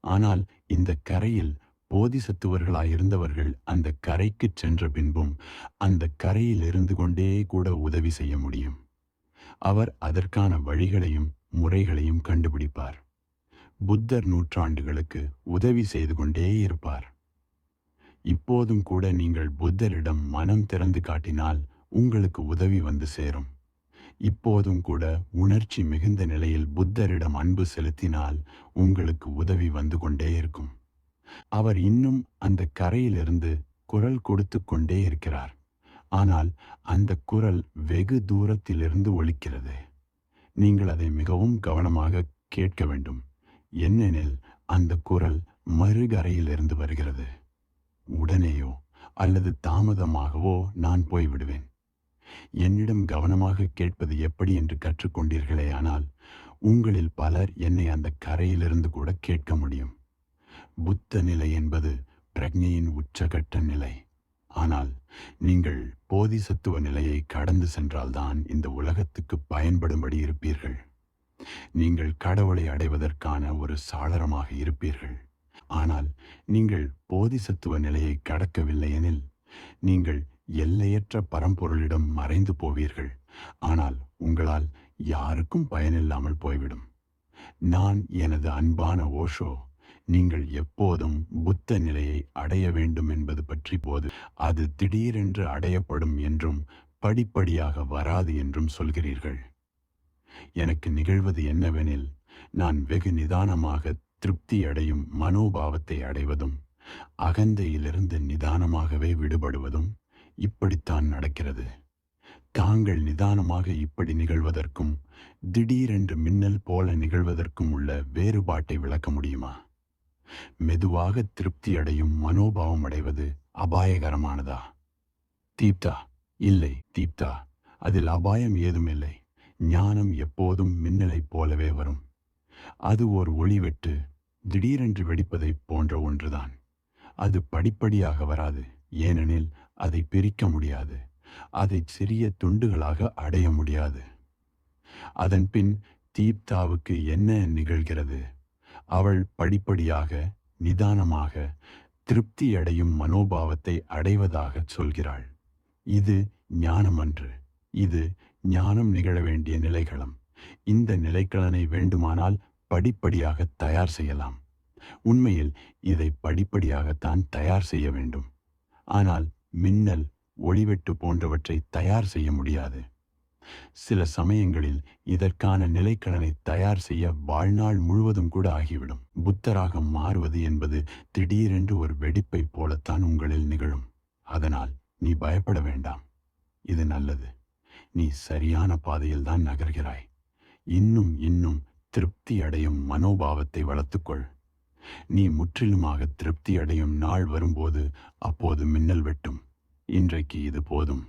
ஆனால் இந்த கரையில் போதிசத்துவர்களாயிருந்தவர்கள் அந்த கரைக்கு சென்ற பின்பும் அந்த கரையில் இருந்து கொண்டே கூட உதவி செய்ய முடியும். அவர் அதற்கான வழிகளையும் முறைகளையும் கண்டுபிடிப்பார். புத்தர் நூற்றாண்டுகளுக்கு உதவி செய்து கொண்டே இருப்பார். இப்போதும் கூட நீங்கள் புத்தரிடம் மனம் திறந்து காட்டினால் உங்களுக்கு உதவி வந்து சேரும். இப்போதும் கூட உணர்ச்சி மிகுந்த நிலையில் புத்தரிடம் அன்பு செலுத்தினால் உங்களுக்கு உதவி வந்து கொண்டே இருக்கும். அவர் இன்னும் அந்த கரையிலிருந்து குரல் கொடுத்து கொண்டே இருக்கிறார். ஆனால் அந்த குரல் வெகு தூரத்திலிருந்து ஒலிக்கிறது. நீங்கள் அதை மிகவும் கவனமாக கேட்க வேண்டும். ஏனெனில் அந்த குரல் மறுகரையிலிருந்து வருகிறது. உடனேயோ அல்லது தாமதமாகவோ நான் போய்விடுவேன். என்னிடம் கவனமாக கேட்பது எப்படி என்று கற்றுக்கொண்டீர்களே, ஆனால் உங்களில் பலர் என்னை அந்த கரையிலிருந்து கூட கேட்க முடியும். புத்த நிலை என்பது பிரக்ஞையின் உச்சகட்ட நிலை. ஆனால் நீங்கள் போதிசத்துவ நிலையை கடந்து சென்றால்தான் இந்த உலகத்துக்கு பயன்படும்படி இருப்பீர்கள். நீங்கள் கடவுளை அடைவதற்கான ஒரு சாளரமாக இருப்பீர்கள். ஆனால் நீங்கள் போதிசத்துவ நிலையை கடக்கவில்லை எனில் நீங்கள் எல்லையற்ற பரம்பொருளிடம் மறைந்து போவீர்கள். ஆனால் உங்களால் யாருக்கும் பயனில்லாமல் போய்விடும். நான் எனது அன்பான ஓஷோ, நீங்கள் எப்போதும் புத்த நிலையை அடைய வேண்டும் என்பது பற்றி போது அது திடீரென்று அடையப்படும் என்றும் படிப்படியாக வராது என்றும் சொல்கிறீர்கள். எனக்கு நிகழ்வது என்னவெனில், நான் வெகு நிதானமாக திருப்தி அடையும் மனோபாவத்தை அடைவதும் அகந்தையிலிருந்து நிதானமாகவே விடுபடுவதும் இப்படித்தான் நடக்கிறது. தாங்கள் நிதானமாக இப்படி நிகழ்வதற்கும் திடீரென்று மின்னல் போல நிகழ்வதற்கும் உள்ள வேறுபாட்டை விளக்க முடியுமா? மெதுவாக திருப்தி அடையும் மனோபாவம் அடைவது அபாயகரமானதா? தீப்தா: இல்லை தீப்தா, அதில் அபாயம் ஏதுமில்லை. ஞானம் எப்போதும் மின்னலைப் போலவே வரும். அது ஒரு ஒளிவெட்டு திடீரென்று வெடிப்பதைப் போன்ற ஒன்றுதான். அது படிப்படியாக வராது, ஏனெனில் அதை பிரிக்க முடியாது. அதை சிறிய துண்டுகளாக அடைய முடியாது. அதன்பின் தீப்தாவுக்கு என்ன நிகழ்கிறது? அவள் படிப்படியாக, நிதானமாக திருப்தி அடையும் மனோபாவத்தை அடைவதாக சொல்கிறாள். இது ஞானமன்று, இது ஞானம் நிகழ வேண்டிய நிலைக்களம். இந்த நிலைக்களனை வேண்டுமானால் படிப்படியாக தயார் செய்யலாம். உண்மையில் இதை படிப்படியாகத்தான் தயார் செய்ய வேண்டும். ஆனால் மின்னல், ஒளிவெட்டு போன்றவற்றை தயார் செய்ய முடியாது. சில சமயங்களில் இதற்கான நிலைக்களனை தயார் செய்ய வாழ்நாள் முழுவதும் கூட ஆகிவிடும். புத்தராக மாறுவது என்பது திடீரென்று ஒரு வெடிப்பை போலத்தான் உங்களில் நிகழும். அதனால் நீ பயப்பட வேண்டாம். இது நல்லது. நீ சரியான பாதையில்தான் நகர்கிறாய். இன்னும் இன்னும் திருப்தி அடையும் மனோபாவத்தை வளர்த்துக்கொள். நீ முற்றிலுமாக திருப்தி அடையும் நாள் வரும்போது அப்போது மின்னல் வெட்டும். இன்றைக்கு இது போதும்.